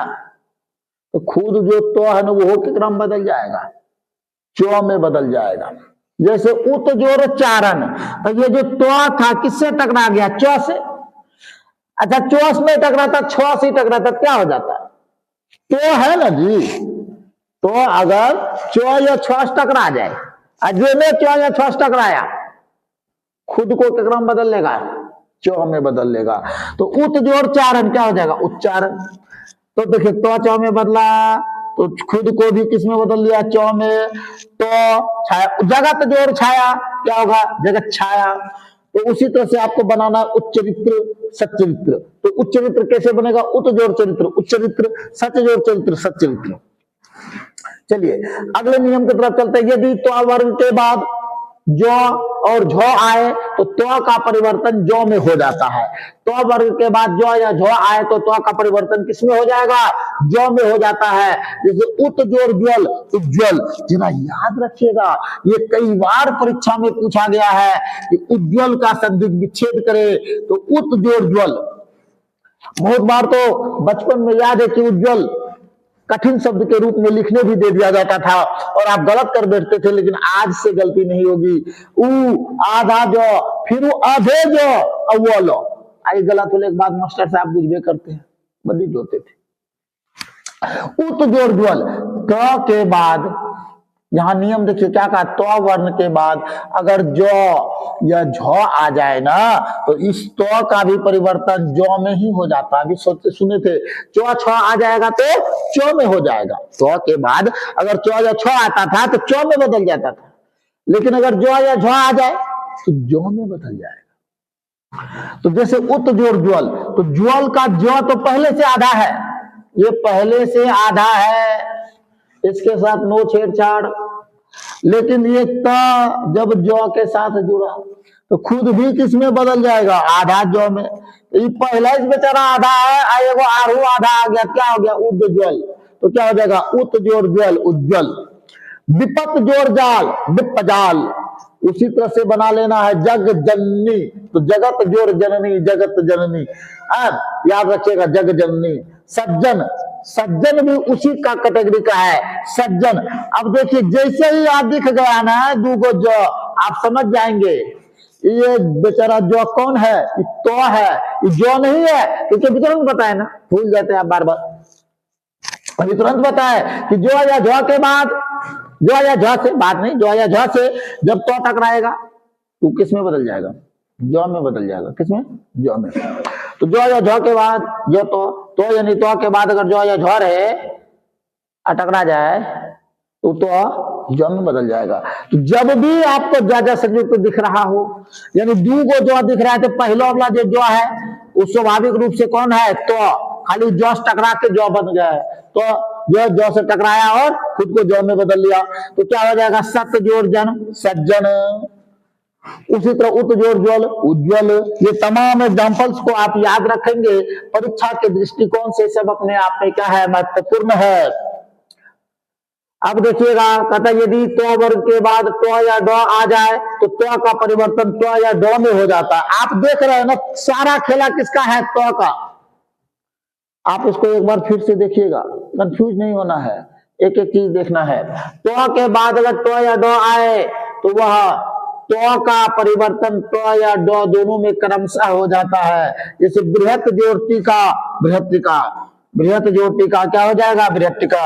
Speaker 1: तो खुद जो तो है ना वो के क्रम बदल जाएगा, च में बदल जाएगा। जैसे उत जोर चारण, तो ये जो तो था किससे टकरा गया? च से। अच्छा चौस में टकरा था, छ से टकरा था, क्या हो जाता? तो है ना जी। तो अगर च या छ टकरा जाए, अजय में च या छ टकराया, खुद को क्रम बदल लेगा, च में बदल लेगा। तो उत जोर चारण क्या हो जाएगा? उच्चारण। तो देखिए तो च में बदला, तो खुद को भी किस में बदल लिया? च में। तो छाया, जगत जोड़ छाया क्या होगा? जगत छाया। तो उसी तरह से आपको बनाना उच्चरित्र, सच्चरित्र। तो उच्चरित्र कैसे बनेगा? उत जोड़ चरित्र उच्चरित्र, सच जोड़ चरित्र सच्चरित्र। चलिए अगले नियम की तरफ चलते हैं। यदि तो वर्ग के बाद जो और झो आए तो त्व का परिवर्तन जो में हो जाता है। त्व वर्ग के बाद जो या झो आए तो त्व का परिवर्तन किसमें हो जाएगा? जो में हो जाता है। जैसे उत जोड़ ज्वल, उज्ज्वल। जरा याद रखिएगा, ये कई बार परीक्षा में पूछा गया है कि उज्ज्वल का संधि विच्छेद करे तो उत जोड़ ज्वल। बहुत बार तो बचपन में याद है कि उज्ज्वल कठिन शब्द के रूप में लिखने भी दे दिया जाता था और आप गलत कर बैठते थे, लेकिन आज से गलती नहीं होगी। उ आधा जो, फिर आधे जो, अव्वल। आई गलत होने के बाद मास्टर साहब बुझबे करते हैं, बड़ी होते थे। उत जोड़ ज्वल, क के बाद यहां नियम देखिए क्या कहा, तो वर्ण के बाद अगर जो या झ आ जाए ना तो इस तो का भी परिवर्तन जो में ही हो जाता है। अभी सुने थे चौ छ आ जाएगा तो चौ में हो जाएगा। तो के बाद अगर चौ या छ आता था तो चौ में बदल जाता था, लेकिन अगर जो या झ आ जाए तो जो में बदल जाएगा। तो जैसे उत जोड़ ज्वल, तो ज्वल का जो तो पहले से आधा है, ये पहले से आधा है, इसके साथ नो छेड़छाड़। लेकिन ये त जब जौ के साथ जुड़ा तो खुद भी किसमें बदल जाएगा? आधा जौ में। ये पहला इस बेचारा आधा है, एगो आरू आधा आ गया, क्या हो गया? उज्ज्वल। तो क्या हो जाएगा? उत जोड़ ज्वल, उज्ज्वल। विपत जोड़ जाल, विपजाल। उसी तरह से बना लेना है जग जननी, तो जगत जोड़ जननी, जगत जननी। याद रखिएगा जग जननी। सज्जन, सज्जन भी उसी का कैटेगरी का है, सज्जन। अब देखिए जैसे ही आप दिख गया ना दूगो जो, आप समझ जाएंगे ये बेचारा जो कौन है? तो है, ये जो नहीं है। क्योंकि तुरंत बताए ना, भूल जाते हैं आप बार बार। अभी तुरंत बताए कि जो या झ के बाद, जो या झ से बात नहीं, जो या झ से जब तो टकराएगा तो किस में बदल जाएगा? जो में बदल जाएगा। किसमें? जो में। तो जो या झ के बाद जो तो यानी तो के बाद अगर जो या झ रहे टकरा जाए तो जो में बदल जाएगा। तो जब भी आपको ज्यादा संयुक्त दिख रहा हो, यानी दू को जो दिख रहा है, तो पहला वाला जो है वो स्वाभाविक रूप से कौन है? तो खाली जो टकरा के जो बन गया है, तो जो से टकराया और खुद को जो में बदल लिया, तो क्या हो जाएगा? सत जोड़ जन, सज्जन। उसी तरह उत जोड़ ज्वल, उज्ज्वल। ये तमाम एग्जांपल्स को आप याद रखेंगे, परीक्षा के दृष्टिकोण से सब अपने आप में क्या है? महत्वपूर्ण है। अब देखिएगा, कहता यदि तो वर्ग के बाद तो या ड आ जाए तो का परिवर्तन तो या ड में हो जाता है। आप देख रहे हैं ना, सारा खेला किसका है? तो का। आप इसको एक बार फिर से देखिएगा, कंफ्यूज नहीं होना है, एक एक चीज देखना है। तो के बाद अगर तो या ड आए तो वह तो का परिवर्तन तो या ड दोनों में क्रमशः हो जाता है। जैसे बृहत जोड़ टीका, बृहत्तिका, बृहत जोड़ टीका क्या हो जाएगा? बृहत्तिका।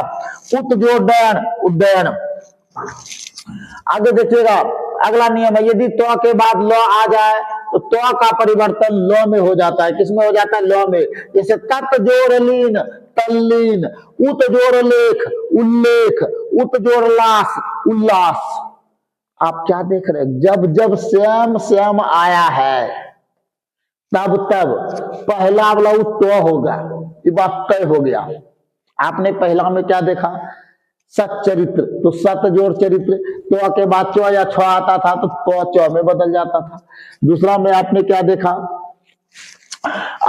Speaker 1: उत जोड़ डयन, उड्डयन। आगे देखिएगा, अगला नियम है, यदि तो के बाद ल आ जाए तो का परिवर्तन ल में हो जाता है। किसमें हो जाता है? ल में। जैसे तत् जोड़ लीन, तल्लीन। उत जोड़ लेख, उल्लेख। उत जोड़ लास, उल्लास। आप क्या देख रहे हैं? जब जब श्याम श्याम आया है तब तब पहला वाला तो होगा, ये बात तय हो गया। आपने पहला में क्या देखा? सच्चरित्र, तो सत जोड़ चरित्र। तो के बाद चौ या छ आता था तो चौ में बदल जाता था। दूसरा में आपने क्या देखा?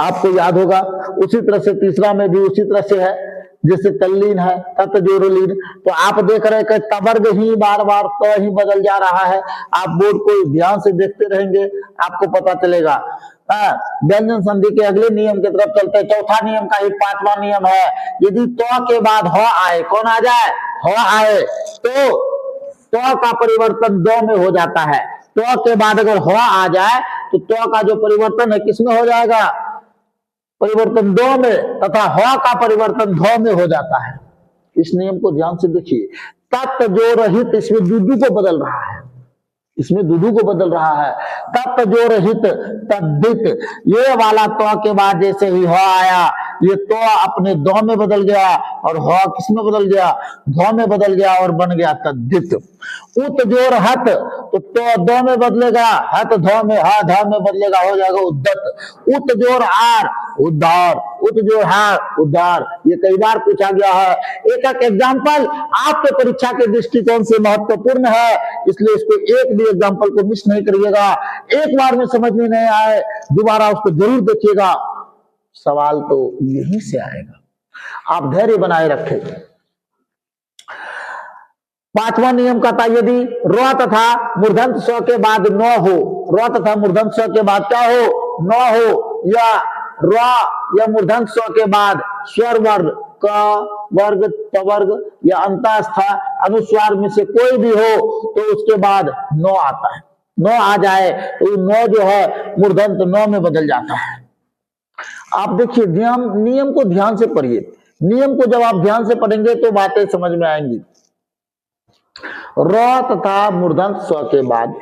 Speaker 1: आपको याद होगा। उसी तरह से तीसरा में भी उसी तरह से है, जैसे तल्लीन है, तत् जोड़ लीन। तो आप देख रहे हैं कि तवर्ग ही बार बार तो ही बदल जा रहा है। आप बोर्ड को ध्यान से देखते रहेंगे, आपको पता चलेगा। व्यंजन संधि के अगले नियम की तरफ चलते हैं। चौथा नियम का ही पांचवा नियम है, यदि तो के बाद हो आए, कौन आ जाए? हो आए तो का परिवर्तन दो में हो जाता है। तो के बाद अगर हो आ जाए तो का जो परिवर्तन है किसमें हो जाएगा? परिवर्तन दो में, तथा हो का परिवर्तन धो में हो जाता है। इस नियम को ध्यान से देखिए। तत् जो रहित, इसमें दुदू को बदल रहा है, इसमें दुदू को बदल रहा है। तत् जो रहित, तद्धित। ये वाला तो के बाद जैसे ही हो आया ये तो अपने दो में बदल गया और ह किस में बदल गया, धो में बदल गया और बन गया तद्धित। उत जोर हत तो दो में बदलेगा, हत धो में, हा धा में बदलेगा, हो जाएगा उद्दत। उत जोर आर उद्धार, उत जोर हार उद्धार। ये कई बार पूछा गया है। एक एक एग्जाम्पल आपके परीक्षा के दृष्टिकोण से महत्वपूर्ण है, इसलिए इसको एक भी एग्जाम्पल को मिस नहीं करिएगा। एक बार में समझ में नहीं आए दोबारा उसको जरूर देखिएगा, सवाल तो यहीं से आएगा। आप धैर्य बनाए रखें। पांचवा नियम कहता है यदि र तथा मूर्धन्य स्व के बाद न हो, र तथा मूर्धन्य स्व के बाद क्या हो, न हो, या र या मूर्धन्य स्व के बाद स्वर वर्ग, क वर्ग, तवर्ग या अंतस्थ अनुस्वार में से कोई भी हो तो उसके बाद न आता है। न आ जाए तो न जो है मूर्धन्य न में बदल जाता है। आप देखिए नियम को ध्यान से पढ़िए। नियम को जब आप ध्यान से पढ़ेंगे तो बातें समझ में आएंगी। र तथा मूर्धन्य स्व के बाद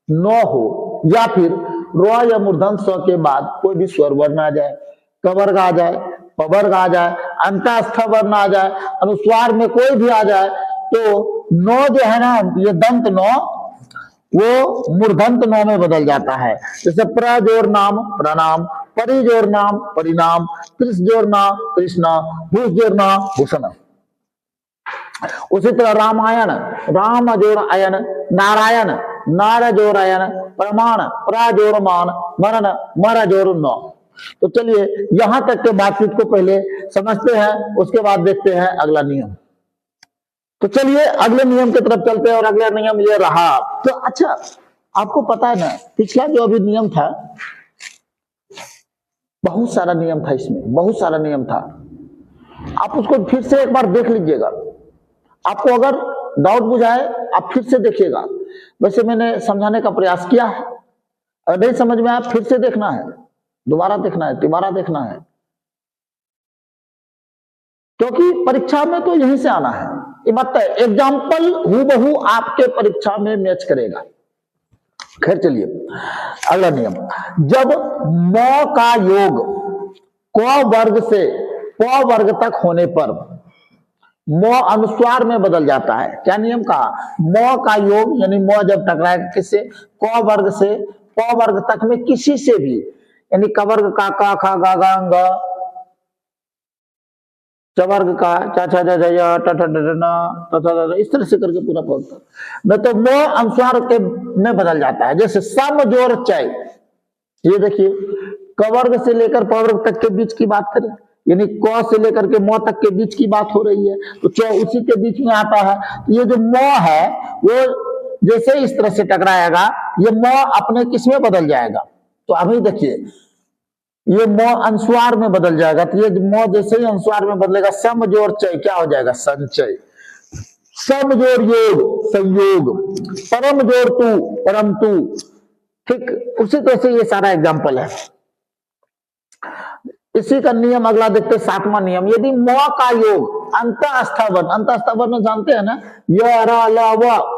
Speaker 1: न हो या फिर र या मूर्धन्य स्व के बाद कोई भी स्वर वर्ण आ जाए, कवर्ग आ जाए, पवर्ग आ जाए, अंतस्थ वर्ण आ जाए, अनुस्वार में कोई भी आ जाए तो न जो है ना, ये दंत न वो मूर्धन्य न में बदल जाता है। जैसे प्र जोर नाम प्रणाम, परि जोर नाम परिणाम, त्रिस जोर नाम कृष्णा, भूष जोर नाम भूषण। उसी तरह रामायण, राम जोर अयन, नारायण, नार जोर अयन, प्रमाण, प्राजोर मान, मरण, मर जोर न। तो चलिए यहां तक के बातचीत को पहले समझते हैं, उसके बाद देखते हैं अगला नियम। तो चलिए अगले नियम की तरफ चलते हैं और अगला नियम ये रहा। तो अच्छा, आपको पता है ना पिछला जो अभी नियम था, बहुत सारा नियम था, इसमें बहुत सारा नियम था। आप उसको फिर से एक बार देख लीजिएगा। आपको अगर डाउट बुझाए आप फिर से देखिएगा। वैसे मैंने समझाने का प्रयास किया है, अगर नहीं समझ में आया फिर से देखना है, दोबारा देखना है, तिबारा देखना है, क्योंकि परीक्षा में तो यहीं से आना है। ये बात है, एग्जाम्पल हूबहू आपके परीक्षा में मैच करेगा। खैर चलिए अगला नियम। जब म का योग क वर्ग से प वर्ग तक होने पर म अनुस्वार में बदल जाता है। क्या नियम कहा? म का योग यानी म जब टकराएगा किससे, क वर्ग से प वर्ग तक में किसी से भी, यानी कवर्ग का का खा गा गा ग, चवर्ग का चा छा जा जा ट ठ ड न त थ, इस तरह से करके पूरा पढ़ता न। तो म अनुस्वार के में बदल जाता है। जैसे सम जोर चय, ये देखिए कवर्ग से लेकर पवर्ग तक के बीच की बात करें, यानी क से लेकर के म तक के बीच की बात हो रही है, तो च उसी के बीच में आता है। तो ये जो म है वो जैसे इस तरह से टकराएगा, ये म अपने किस में बदल जाएगा। तो अभी देखिए ये म अनुस्वार में बदल जाएगा। तो ये म जैसे ही अनुस्वार में बदलेगा, सम जोर चय क्या हो जाएगा, संचय। सम जोर योग संयोग, परम जोर तू परम तू। ठीक उसी तरह से ये सारा एग्जाम्पल है। इसी का नियम अगला देखते, सातवां नियम। यदि म का योग अंतस्थ वर्ण, अंतस्थ वर्ण जानते हैं ना, य र ल व,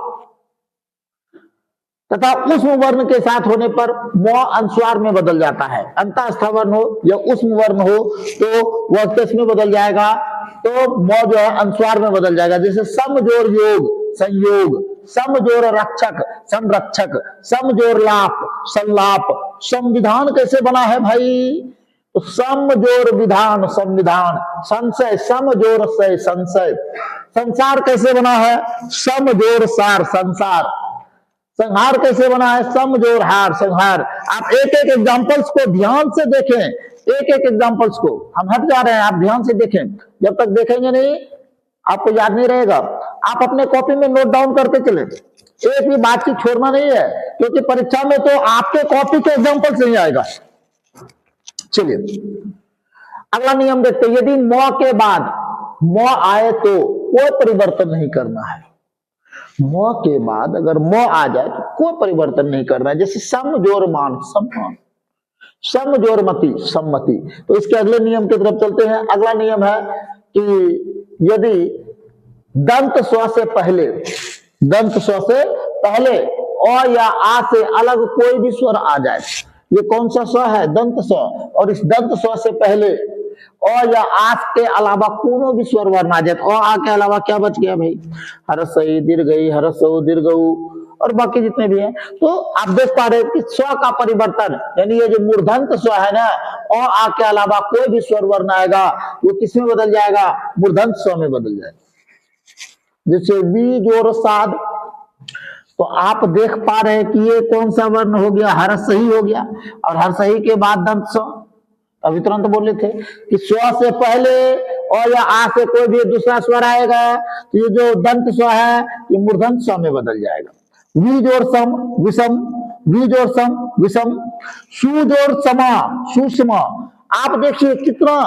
Speaker 1: तथा उष्म वर्ण के साथ होने पर म अनुस्वार में बदल जाता है। अंतस्थ वर्ण हो या उष्म वर्ण हो तो वह किस में बदल जाएगा, तो म जो है अनुस्वार में बदल जाएगा। जैसे सम जोर योग संयोग, सम जोर रक्षक संरक्षक, सम जोर लाप संलाप। संविधान कैसे बना है भाई, तो सम जोर विधान संविधान, संशय सम जोर सय संशय। संसार कैसे बना है, सम जोर सार संसार। संहार कैसे बना है, सम जोर हार संहार। आप एक एक एग्जांपल्स को ध्यान से देखें, एक एक एग्जांपल्स को, हम हट जा रहे हैं, आप ध्यान से देखें। जब तक देखेंगे नहीं आपको याद नहीं रहेगा। आप अपने कॉपी में नोट डाउन करते चले, एक भी बात की छोड़ना नहीं है, क्योंकि परीक्षा में तो आपके कॉपी के एग्जांपल से ही आएगा। चलिए अगला नियम देखते हैं। यदि म के बाद म आए तो कोई परिवर्तन नहीं करना है। म के बाद अगर म आ जाए तो कोई परिवर्तन नहीं करना है। जैसे सम जोर मान सम्मान, सम जोर मति सम्मति। तो इसके अगले नियम की तरफ चलते हैं। अगला नियम है कि यदि दंत स्व से पहले, दंत स्व से पहले अ या आ से अलग कोई भी स्वर आ जाए, ये कौन सा स्व है, दंत स्व, और इस दंत स्व से पहले और या आस के अलावा कोनो भी स्वर वर्ण आ जाए, और आ के अलावा क्या बच गया भाई, हरसई दीर्घई हरसो दीर्घऊ और बाकी जितने भी हैं। तो आप देख पा रहे हैं कि स्व का परिवर्तन, यानी ये जो मूर्धन्य स्व है ना, और आ के अलावा कोई भी स्वर वर्ण आएगा वो किसमें बदल जाएगा, मूर्धन्य स्व में बदल जाएगा। जैसे वीज और साध, तो आप देख पा रहे हैं कि ये कौन सा वर्ण हो गया, हरसही हो गया, और हरसही के बाद दंत स्व। अभी तुरंत बोले थे कि स्व से पहले और या आ से कोई भी दूसरा स्वर आएगा तो ये जो दंत स्व है ये मूर्धन्य स्व में बदल जाएगा। वीज और सम विषम, वीज और सम विषम, सूज और समा सुषमा। आप देखिए कितना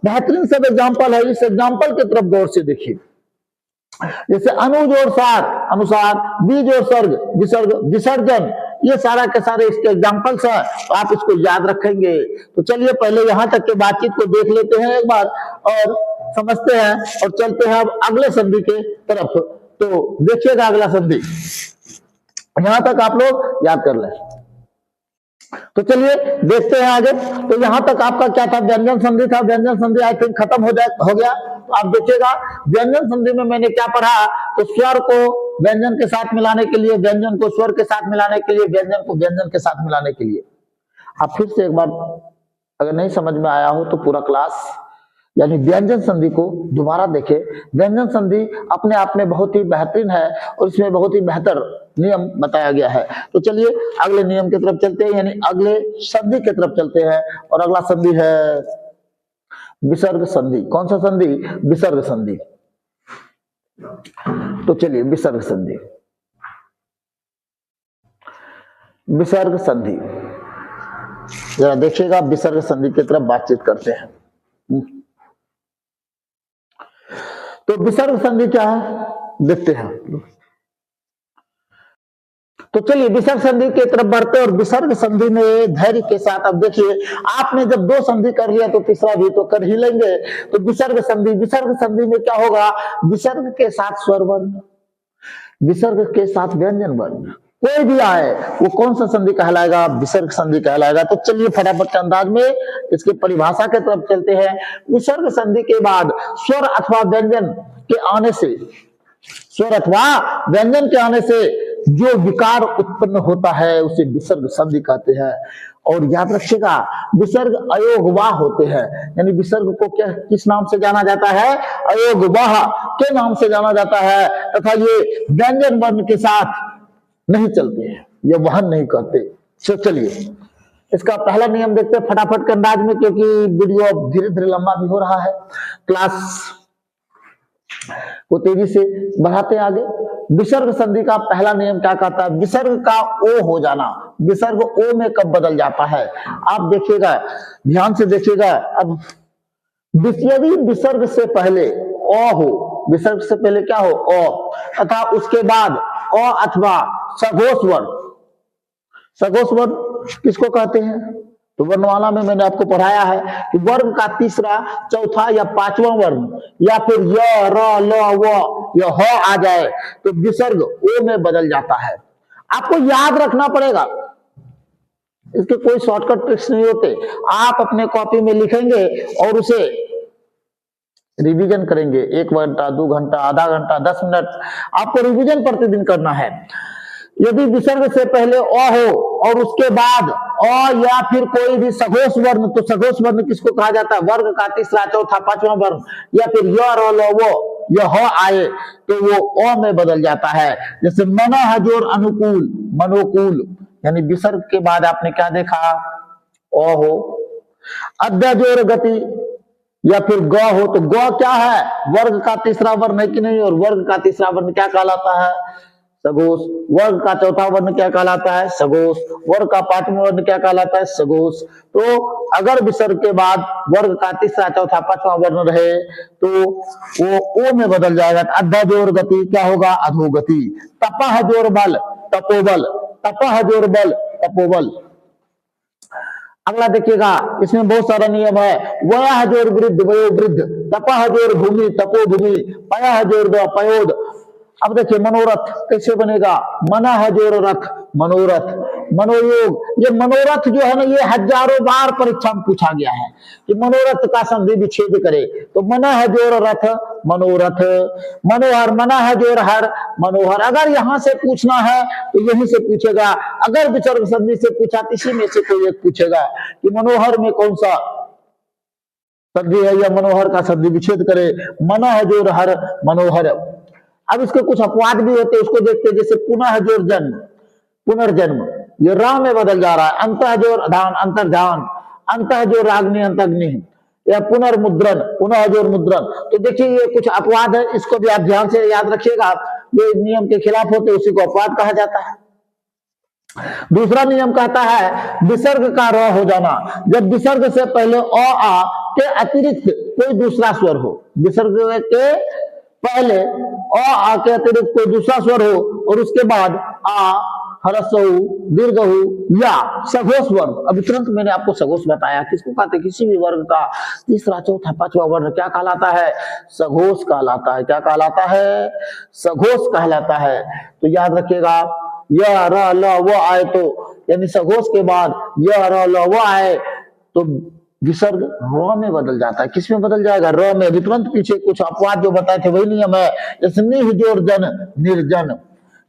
Speaker 1: बेहतरीन सब एग्जाम्पल है, इस एग्जाम्पल की तरफ गौर से देखिए। जैसे अनुज और सार अनुसार, बीज और सर्ग विसर्ग विसर्जन, ये सारा के सारे इसके एग्जाम्पल्स हैं, तो आप इसको याद रखेंगे। तो चलिए पहले यहां तक के बातचीत को देख लेते हैं एक बार और समझते हैं, और चलते हैं अब अगले संधि के तरफ। तो देखिएगा अगला संधि, यहां तक आप लोग याद कर लें। तो चलिए देखते हैं आगे। तो यहां तक आपका क्या था, व्यंजन संधि था। व्यंजन संधि आई थिंक खत्म हो गया। तो आप देखिएगा व्यंजन संधि में मैंने क्या पढ़ा, तो स्वर को व्यंजन के साथ मिलाने के लिए, व्यंजन को स्वर के साथ मिलाने के लिए, व्यंजन को व्यंजन के साथ मिलाने के लिए। आप फिर से एक बार अगर नहीं समझ में आया हो तो पूरा क्लास यानी व्यंजन संधि को दोबारा देखें। व्यंजन संधि अपने आप में बहुत ही बेहतरीन है और इसमें बहुत ही बेहतर नियम बताया गया है। तो चलिए अगले नियम की तरफ चलते हैं, यानी अगले संधि की तरफ चलते हैं, और अगला संधि है विसर्ग संधि। कौन सा संधि, विसर्ग संधि। तो चलिए विसर्ग संधि, विसर्ग संधि जरा देखिएगा, विसर्ग संधि की तरफ बातचीत करते हैं। तो विसर्ग संधि क्या है देखते हैं। तो चलिए विसर्ग संधि की तरफ बढ़ते हैं, और विसर्ग संधि में धैर्य के साथ, अब देखिए आपने जब दो संधि कर लिया तो तीसरा भी तो कर ही लेंगे। तो विसर्ग संधि, विसर्ग संधि में क्या होगा, विसर्ग के साथ स्वर वर्ण, विसर्ग के साथ व्यंजन वर्ण, कोई भी आए वो कौन सा संधि कहलाएगा, विसर्ग संधि कहलाएगा। तो चलिए फटाफट के अंदाज में इसकी परिभाषा की तरफ चलते हैं। विसर्ग संधि के बाद स्वर अथवा व्यंजन के आने से, स्वर अथवा व्यंजन के आने से जो विकार उत्पन्न होता है उसे विसर्ग संधि कहते हैं। और याद रखिएगा विसर्ग अयोगवाह होते हैं, यानी विसर्ग को क्या किस नाम से जाना जाता है, अयोगवाह के नाम से जाना जाता है, तथा ये व्यंजन वर्ण के साथ नहीं चलते हैं, ये वहन नहीं करते। तो चलिए इसका पहला नियम देखते हैं फटाफट के अंदाज में, क्योंकि वीडियो अब धीरे धीरे लंबा भी हो रहा है। क्लास को तेजी से बढ़ाते हैं आगे। विसर्ग संधि का पहला नियम क्या कहता है, विसर्ग का ओ हो जाना। विसर्ग ओ में कब बदल जाता है, आप देखिएगा, ध्यान से देखिएगा। अब यदि विसर्ग से पहले ओ हो, विसर्ग से पहले क्या हो, ओ, तथा उसके बाद ओ अथवा सघोष वर्ण। सघोष वर्ण किसको कहते हैं, तो वर्णमाला में मैंने आपको पढ़ाया है कि वर्ग का तीसरा, चौथा या पांचवा वर्ण, या फिर य र ल व या ह आ जाए तो विसर्ग ओ में बदल जाता है। आपको याद रखना पड़ेगा, इसके कोई शॉर्टकट ट्रिक्स नहीं होते। आप अपने कॉपी में लिखेंगे और उसे रिवीजन करेंगे, 1 घंटा 2 घंटा आधा घंटा 10 मिनट आपको रिवीजन प्रतिदिन करना है। यदि विसर्ग से पहले अ हो और उसके बाद अ या फिर कोई भी सघोष वर्ण, तो सघोष वर्ण किसको कहा जाता है, वर्ग का तीसरा, चौथा, पांचवा वर्ण, या फिर य र ल वो या ह आए तो वो अ में बदल जाता है। जैसे मन हजोर अनुकूल, मनोकूल, यानी विसर्ग के बाद आपने क्या देखा, अ हो। अद्यजोर गति या फिर ग हो, तो ग क्या है, वर्ग का तीसरा वर्ण है कि नहीं, और वर्ग का तीसरा वर्ण क्या कहलाता है, सघोष। वर्ग का चौथा वर्ण क्या कहलाता है, सघोष। वर्ग का पांचवा वर्ण क्या कहलाता है, सघोष। तो अगर विसर्ग के बाद वर्ग का तीसरा, चौथा, पांचवा वर्ण रहे तो वो ओ में बदल जाएगा। अध्याजोर गति क्या होगा, अधोगति। तपह जोर बल, तपोबल। तपह जोर बल, तपोबल। अगला देखिएगा, इसमें बहुत सारा नियम है। वह जोर वृद्ध, वयो वृद्ध। तपह जोर भूमि, तपो भूमि। पयः जोर द, पयोद। अब देखिए मनोरथ कैसे बनेगा, मना जोर रथ, मनोरथ। मनोयोग। ये मनोरथ जो है ना, ये हजारों बार परीक्षा में पूछा गया है कि मनोरथ का संधि विच्छेद करे। तो मना है जोर रथ मनोरथ, मनोहर मना है जोर हर मनोहर। अगर यहां से पूछना है तो यहीं से पूछेगा, अगर विसर्ग संधि से पूछा इसी में से कोई एक पूछेगा कि मनोहर में कौन सा संधि है या मनोहर का संधि विच्छेद करे। मना है जोर हर मनोहर। अब इसके कुछ अपवाद भी होते हैं, उसको देखते हैं। जैसे पुनः जोर जन्म, पुनर्जन्म, ये रा में बदल जा रहा है। अंतः जोर धान अंतर्धान, अंतः जोर राग्नि अंतग्नि, या पुनर्मुद्रण, पुनः जोर मुद्रण। तो देखिए ये कुछ अपवाद है, इसको भी आप ध्यान से याद रखिएगा। ये नियम के खिलाफ होते उसी को अपवाद कहा जाता है। दूसरा नियम कहता है विसर्ग का र हो जाना। जब विसर्ग से पहले अ आ के अतिरिक्त कोई दूसरा स्वर हो, विसर्ग के पहले अ आ के अतिरिक्त कोई दूसरा स्वर हो और उसके बाद आ ह्रस्व दीर्घ या सघोष वर्ग। अभी तुरंत मैंने आपको सघोष बताया, किसको कहते हैं? किसी भी वर्ग का तीसरा चौथा पांचवा वर्ण क्या कहलाता है? सघोष कहलाता है। क्या कहलाता है? सघोष कहलाता है। तो याद रखिएगा, य र ल व आए तो यानी सघोष के बाद य र ल व आए तो विसर्ग र में बदल जाता है। किस में बदल जाएगा? र में। अभी तुरंत पीछे कुछ अपवाद जो बताए थे वही नियम है। जैसे निह जोर जन निर्जन,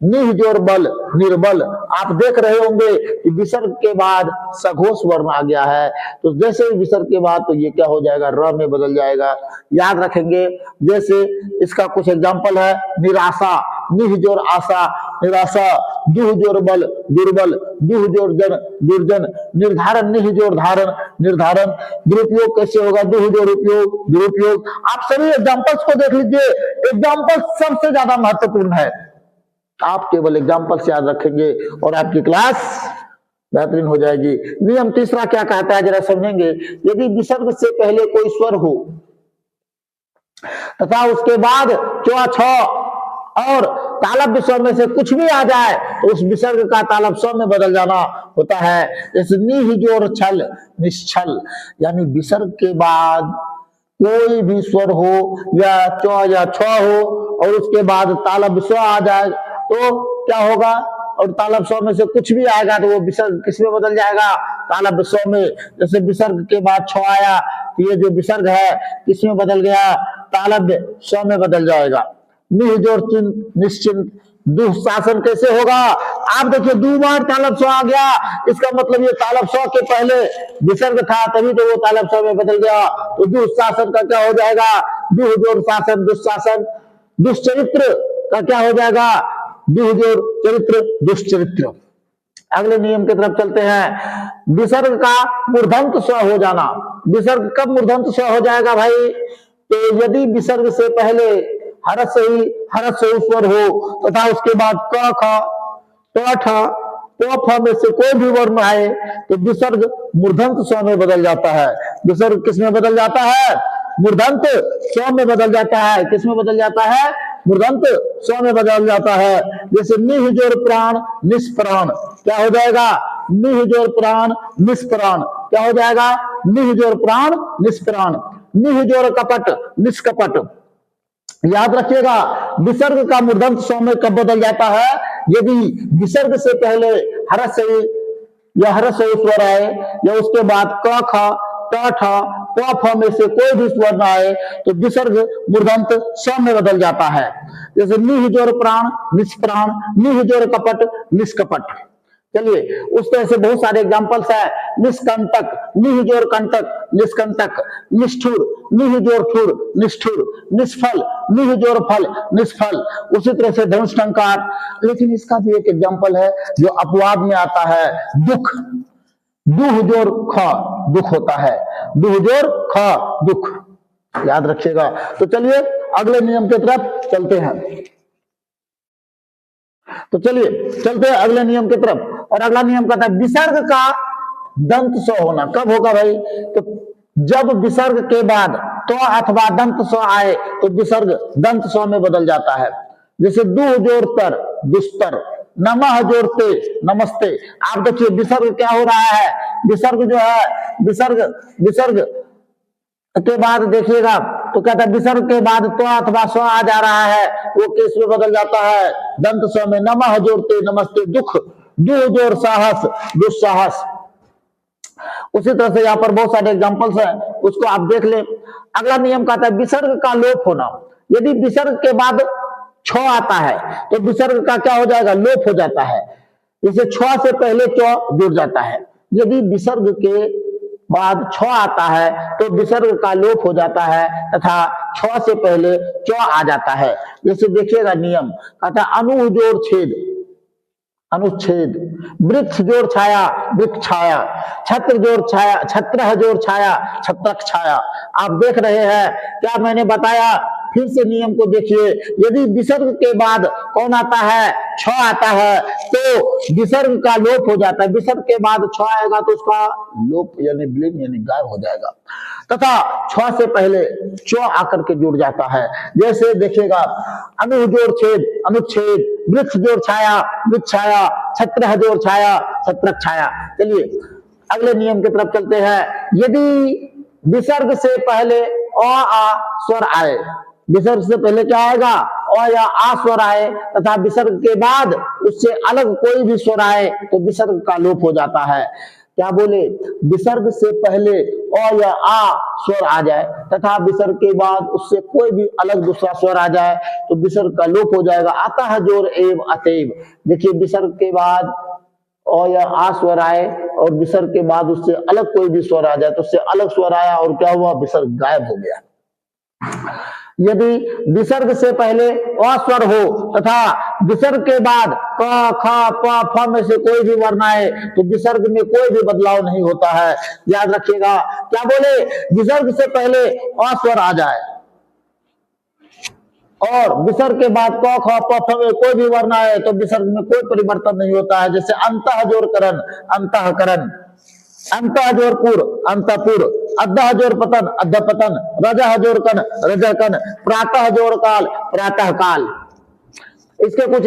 Speaker 1: निह जोर बल निर्बल। आप देख रहे होंगे कि विसर्ग के बाद सघोष वर्ण आ गया है, तो जैसे ही विसर्ग के बाद तो ये क्या हो जाएगा? र में बदल जाएगा। याद रखेंगे। जैसे इसका कुछ एग्जांपल है, निराशा, निह जोर आशा निराशा, दुह जोर बल दुर्बल, दुह जोर जन दुर्जन, निर्धारण, निह जोर धारण निर्धारण। दुरुपयोग कैसे होगा? दुह जोर उपयोग दुरुपयोग। आप सभी एग्जांपल्स को देख लीजिए, एग्जांपल सबसे ज्यादा महत्वपूर्ण है। आप केवल एग्जाम्पल से याद रखेंगे और आपकी क्लास बेहतरीन हो जाएगी। नियम तीसरा क्या कहता है जरा समझेंगे। यदि विसर्ग से पहले कोई स्वर हो तथा उसके बाद च छ और तालव्य स्वर में से कुछ भी आ जाए तो उस विसर्ग का तालव्य स्वर में बदल जाना होता है। जैसे निह जोर छल निश्छल, यानी विसर्ग के बाद कोई भी स्वर हो या च या छ हो और उसके बाद तालव्य स्वर आ जाए तो क्या होगा? और तालव्य स्वर में से कुछ भी आएगा तो वो विसर्ग किस में बदल जाएगा? तालव्य स्वर में। जैसे विसर्ग के बाद छ आया तो ये जो विसर्ग है किस में बदल गया? तालव्य स्वर में बदल जाएगा। निह जोर चिंत निश्चिंत, दुशासन कैसे होगा? आप देखिए दो बार तालव्य स्वर आ गया, इसका मतलब ये तालव्य स्वर के पहले विसर्ग था तभी तो वो तालव्य स्वर में बदल गया। तो दुशासन का क्या हो जाएगा? दुह जोर शासन दुशासन। दुष्चरित्र का क्या हो जाएगा? दुह जोर चरित्र दुष्चरित्र। अगले नियम की तरफ चलते हैं। विसर्ग का मूर्धन्त स्वर हो जाना। विसर्ग कब मूर्धन्त स्वर हो जाएगा भाई? तो यदि विसर्ग से पहले हरस्वई स्वर हो तथा उसके बाद क ख ट ठ प फ में से कोई भी वर्ण आए तो विसर्ग मूर्धन्त स्वर में बदल जाता है। विसर्ग किस में बदल जाता है? मूर्धन्त स्वर में बदल जाता है। किस में बदल जाता है? मूर्धन्त स्वर में बदल जाता है। जैसे निह जोर प्राण निष्प्राण, क्या हो जाएगा? निह जोर प्राण निष्प्राण। क्या हो जाएगा? निह जोर प्राण निष्प्राण। निह जोर कपट निष्कपट। याद रखिएगा, विसर्ग का मूर्धन्त स्वर में कब बदल जाता है? यदि विसर्ग से पहले हरस्वई या हरस्वई स्वर आए या उसके बाद क ख ट ठ प फ में से कोई भी स्वर न आए तो विसर्ग मूर्धन्त स्वर में बदल जाता है। जैसे निह जोर प्राण निष्प्राण, निह जोर कपट निष्कपट। चलिए उस तरह से बहुत सारे एग्जांपल्स है। निष्कंटक, निह जोर कंटक निष्कंटक, निष्ठुर, निह जोर ठुर निष्ठुर, निष्फल, निह जोर फल निष्फल। उसी तरह से धनुष टंकार। लेकिन इसका भी एक एग्जांपल है जो अपवाद में आता है, दुख। दुह जोर ख दुख होता है, दुह जोर ख दुख। याद रखिएगा। तो चलिए अगले नियम की तरफ चलते हैं। तो चलिए चलते हैं अगले नियम की तरफ। और अगला नियम कहता है विसर्ग का दंत स्वर होना। कब होगा भाई? तो जब विसर्ग के बाद तो अथवा दंत स्वर आए तो विसर्ग दंत स्वर में बदल जाता है। जैसे दुह जोर तर दुस्तर, नमः जोर ते नमस्ते। आप देखिए विसर्ग क्या हो रहा है? विसर्ग जो है विसर्ग के बाद देखिएगा तो कहता है विसर्ग के बाद तो अथवा स्व आ जा रहा है, वो किस में बदल जाता है? दंत स्वर में। नमः जोड़ते नमस्ते, दुख दुह और साहस, दुस्साहस। उसी तरह से यहाँ पर बहुत सारे एग्जांपल्स हैं, उसको आप देख ले। अगला नियम कहता है विसर्ग का लोप होना। यदि विसर्ग के बाद छ आता है तो विसर्ग का क्या हो जाएगा, लोप हो जाता है। जैसे छ से पहले च जुड़ जाता है, यदि विसर्ग के बाद छ आता है तो विसर्ग का लोप हो जाता है तथा छ से पहले च आ जाता है। जैसे देखिएगा नियम कहता है अनु जोड़ छेद, अनुच्छेद, वृक्ष जोड़ छाया, वृक्ष छाया, छत्र जोड़ छाया, छत्र जोड़ छाया, छत्रक छाया। आप देख रहे हैं क्या मैंने बताया, फिर से नियम को देखिए। यदि विसर्ग के बाद कौन आता है, छ आता है, तो विसर्ग का लोप हो जाता है। विसर्ग के बाद छ आएगा तो उसका लोप यानी विलीन यानी गायब हो जाएगा, तथा छ से पहले च आकर के जुड़ जाता है। जैसे देखिएगा अनु जोड़ छेद, अनुच्छेद, वृक्ष जोड़ छाया, वृक्ष छाया, छत्र जोड़ छाया, छत्रक छाया। चलिए अगले नियम की तरफ चलते हैं। यदि विसर्ग से पहले अ आ स्वर आए, विसर्ग से पहले क्या आएगा, अ या आ स्वर आए तथा विसर्ग के बाद उससे अलग कोई भी स्वर आए तो विसर्ग का लोप हो जाता है। क्या बोले, विसर्ग से पहले अ या आ स्वर आ जाए तथा विसर्ग के बाद उससे कोई भी अलग दूसरा स्वर आ जाए तो विसर्ग का लोप हो जाएगा। अतः जोर एव अतएव। देखिए विसर्ग के बाद अ या आ स्वर आए और विसर्ग के बाद उससे अलग कोई भी स्वर आ जाए तो उससे अलग स्वर आया और क्या हुआ, विसर्ग गायब हो गया। यदि विसर्ग से पहले अ स्वर हो तथा विसर्ग के बाद क ख प फ में से कोई भी वर्ण आए तो विसर्ग में कोई भी बदलाव नहीं होता है। याद रखिएगा, क्या बोले, विसर्ग से पहले अ स्वर आ जाए और विसर्ग के बाद क ख प फ में कोई भी वर्ण आए तो विसर्ग में कोई परिवर्तन नहीं होता है। जैसे अंतः जोर करण, अंतःकरण, अंतः जोर पुर, अंतपुर, अद्धः जोर पतन, अद्धपतन, रजः जोर कन, रजकन, प्रातः जोर काल, प्रातः काल। इसके कुछ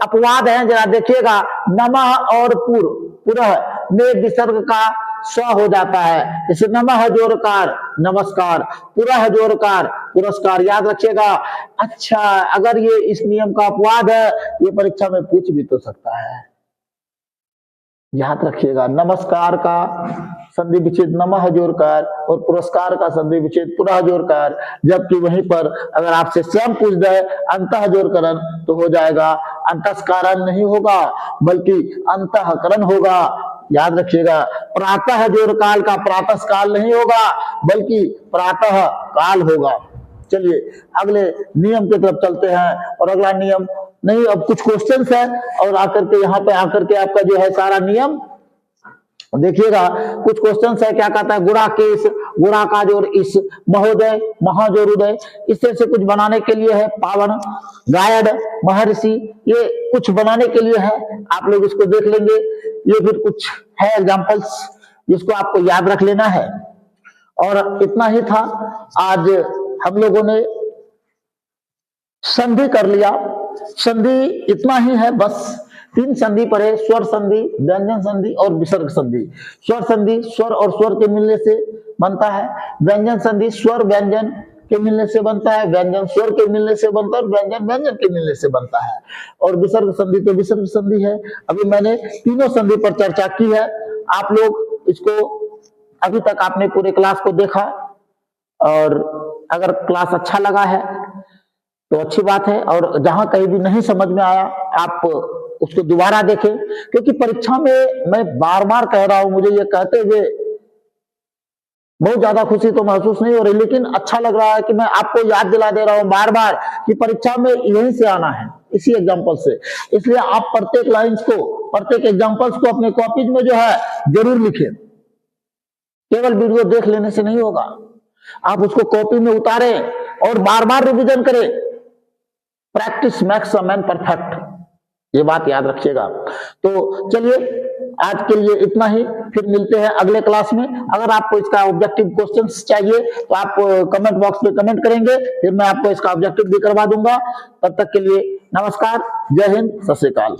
Speaker 1: अपवाद हैं, जरा देखिएगा। नमः और पुर, पुरः में विसर्ग का स्व हो जाता है। जैसे नमः जोरकार, नमस्कार, पुरः जोरकार, पुरस्कार। याद रखिएगा। अच्छा, अगर ये इस नियम का अपवाद है, ये परीक्षा में पूछ भी तो सकता है। याद रखिएगा, नमस्कार का संधि विच्छेद नमः जोरकार और पुरस्कार का संधि विच्छेद पुरः जोरकार। जबकि वहीं पर अगर आपसे स्वयं पूछ दे अंतः जोरकरण तो हो जाएगा, अंतस्कारण नहीं होगा बल्कि अंतःकरण होगा। याद रखिएगा, प्रातः जोर काल का प्रातः काल नहीं होगा बल्कि प्रातः काल होगा। चलिए अगले नियम की तरफ चलते हैं। और अगला नियम नहीं, अब कुछ क्वेश्चंस है और आकर के यहाँ पे आकर के आपका जो है सारा नियम देखिएगा। कुछ क्वेश्चंस है, क्या कहता है, गुणा केस, गुणा का जोर इस, महोदय, महाजोर उदय, इस तरह से कुछ बनाने के लिए है। पावन, गायड, महर्षि, ये कुछ बनाने के लिए है, आप लोग इसको देख लेंगे। ये फिर कुछ है एग्जांपल्स जिसको आपको याद रख लेना है। और इतना ही था, आज हम लोगों ने संधि कर लिया। संधि इतना ही है, बस 3 संधि पढ़े, स्वर संधि, व्यंजन संधि और विसर्ग संधि। स्वर संधि स्वर और स्वर के मिलने से बनता है, व्यंजन संधि स्वर व्यंजन के मिलने से बनता है, व्यंजन स्वर के मिलने से बनता है और व्यंजन व्यंजन के मिलने से बनता है। और विसर्ग संधि तो विसर्ग संधि है। अभी मैंने तीनों संधि पर चर्चा की है। आप लोग इसको अभी तक आपने पूरे क्लास को देखा और अगर क्लास अच्छा लगा है तो अच्छी बात है, और जहां कहीं भी नहीं समझ में आया आप उसको दोबारा देखें। क्योंकि परीक्षा में मैं बार बार कह रहा हूं, मुझे ये कहते हुए बहुत ज्यादा खुशी तो महसूस नहीं हो रही, लेकिन अच्छा लग रहा है कि मैं आपको याद दिला दे रहा हूं बार बार कि परीक्षा में यहीं से आना है, इसी एग्जाम्पल से। इसलिए आप प्रत्येक लाइन्स को, प्रत्येक एग्जाम्पल्स को अपने कॉपीज में जो है जरूर लिखें। केवल वीडियो देख लेने से नहीं होगा, आप उसको कॉपी में उतारें और बार बार रिविजन करें। Practice makes a man perfect, ये बात याद रखिएगा। तो चलिए आज के लिए इतना ही, फिर मिलते हैं अगले क्लास में। अगर आपको इसका ऑब्जेक्टिव क्वेश्चंस चाहिए तो आप कमेंट बॉक्स में कमेंट करेंगे, फिर मैं आपको इसका ऑब्जेक्टिव भी करवा दूंगा। तब तक के लिए नमस्कार, जय हिंद, सत श्री अकाल।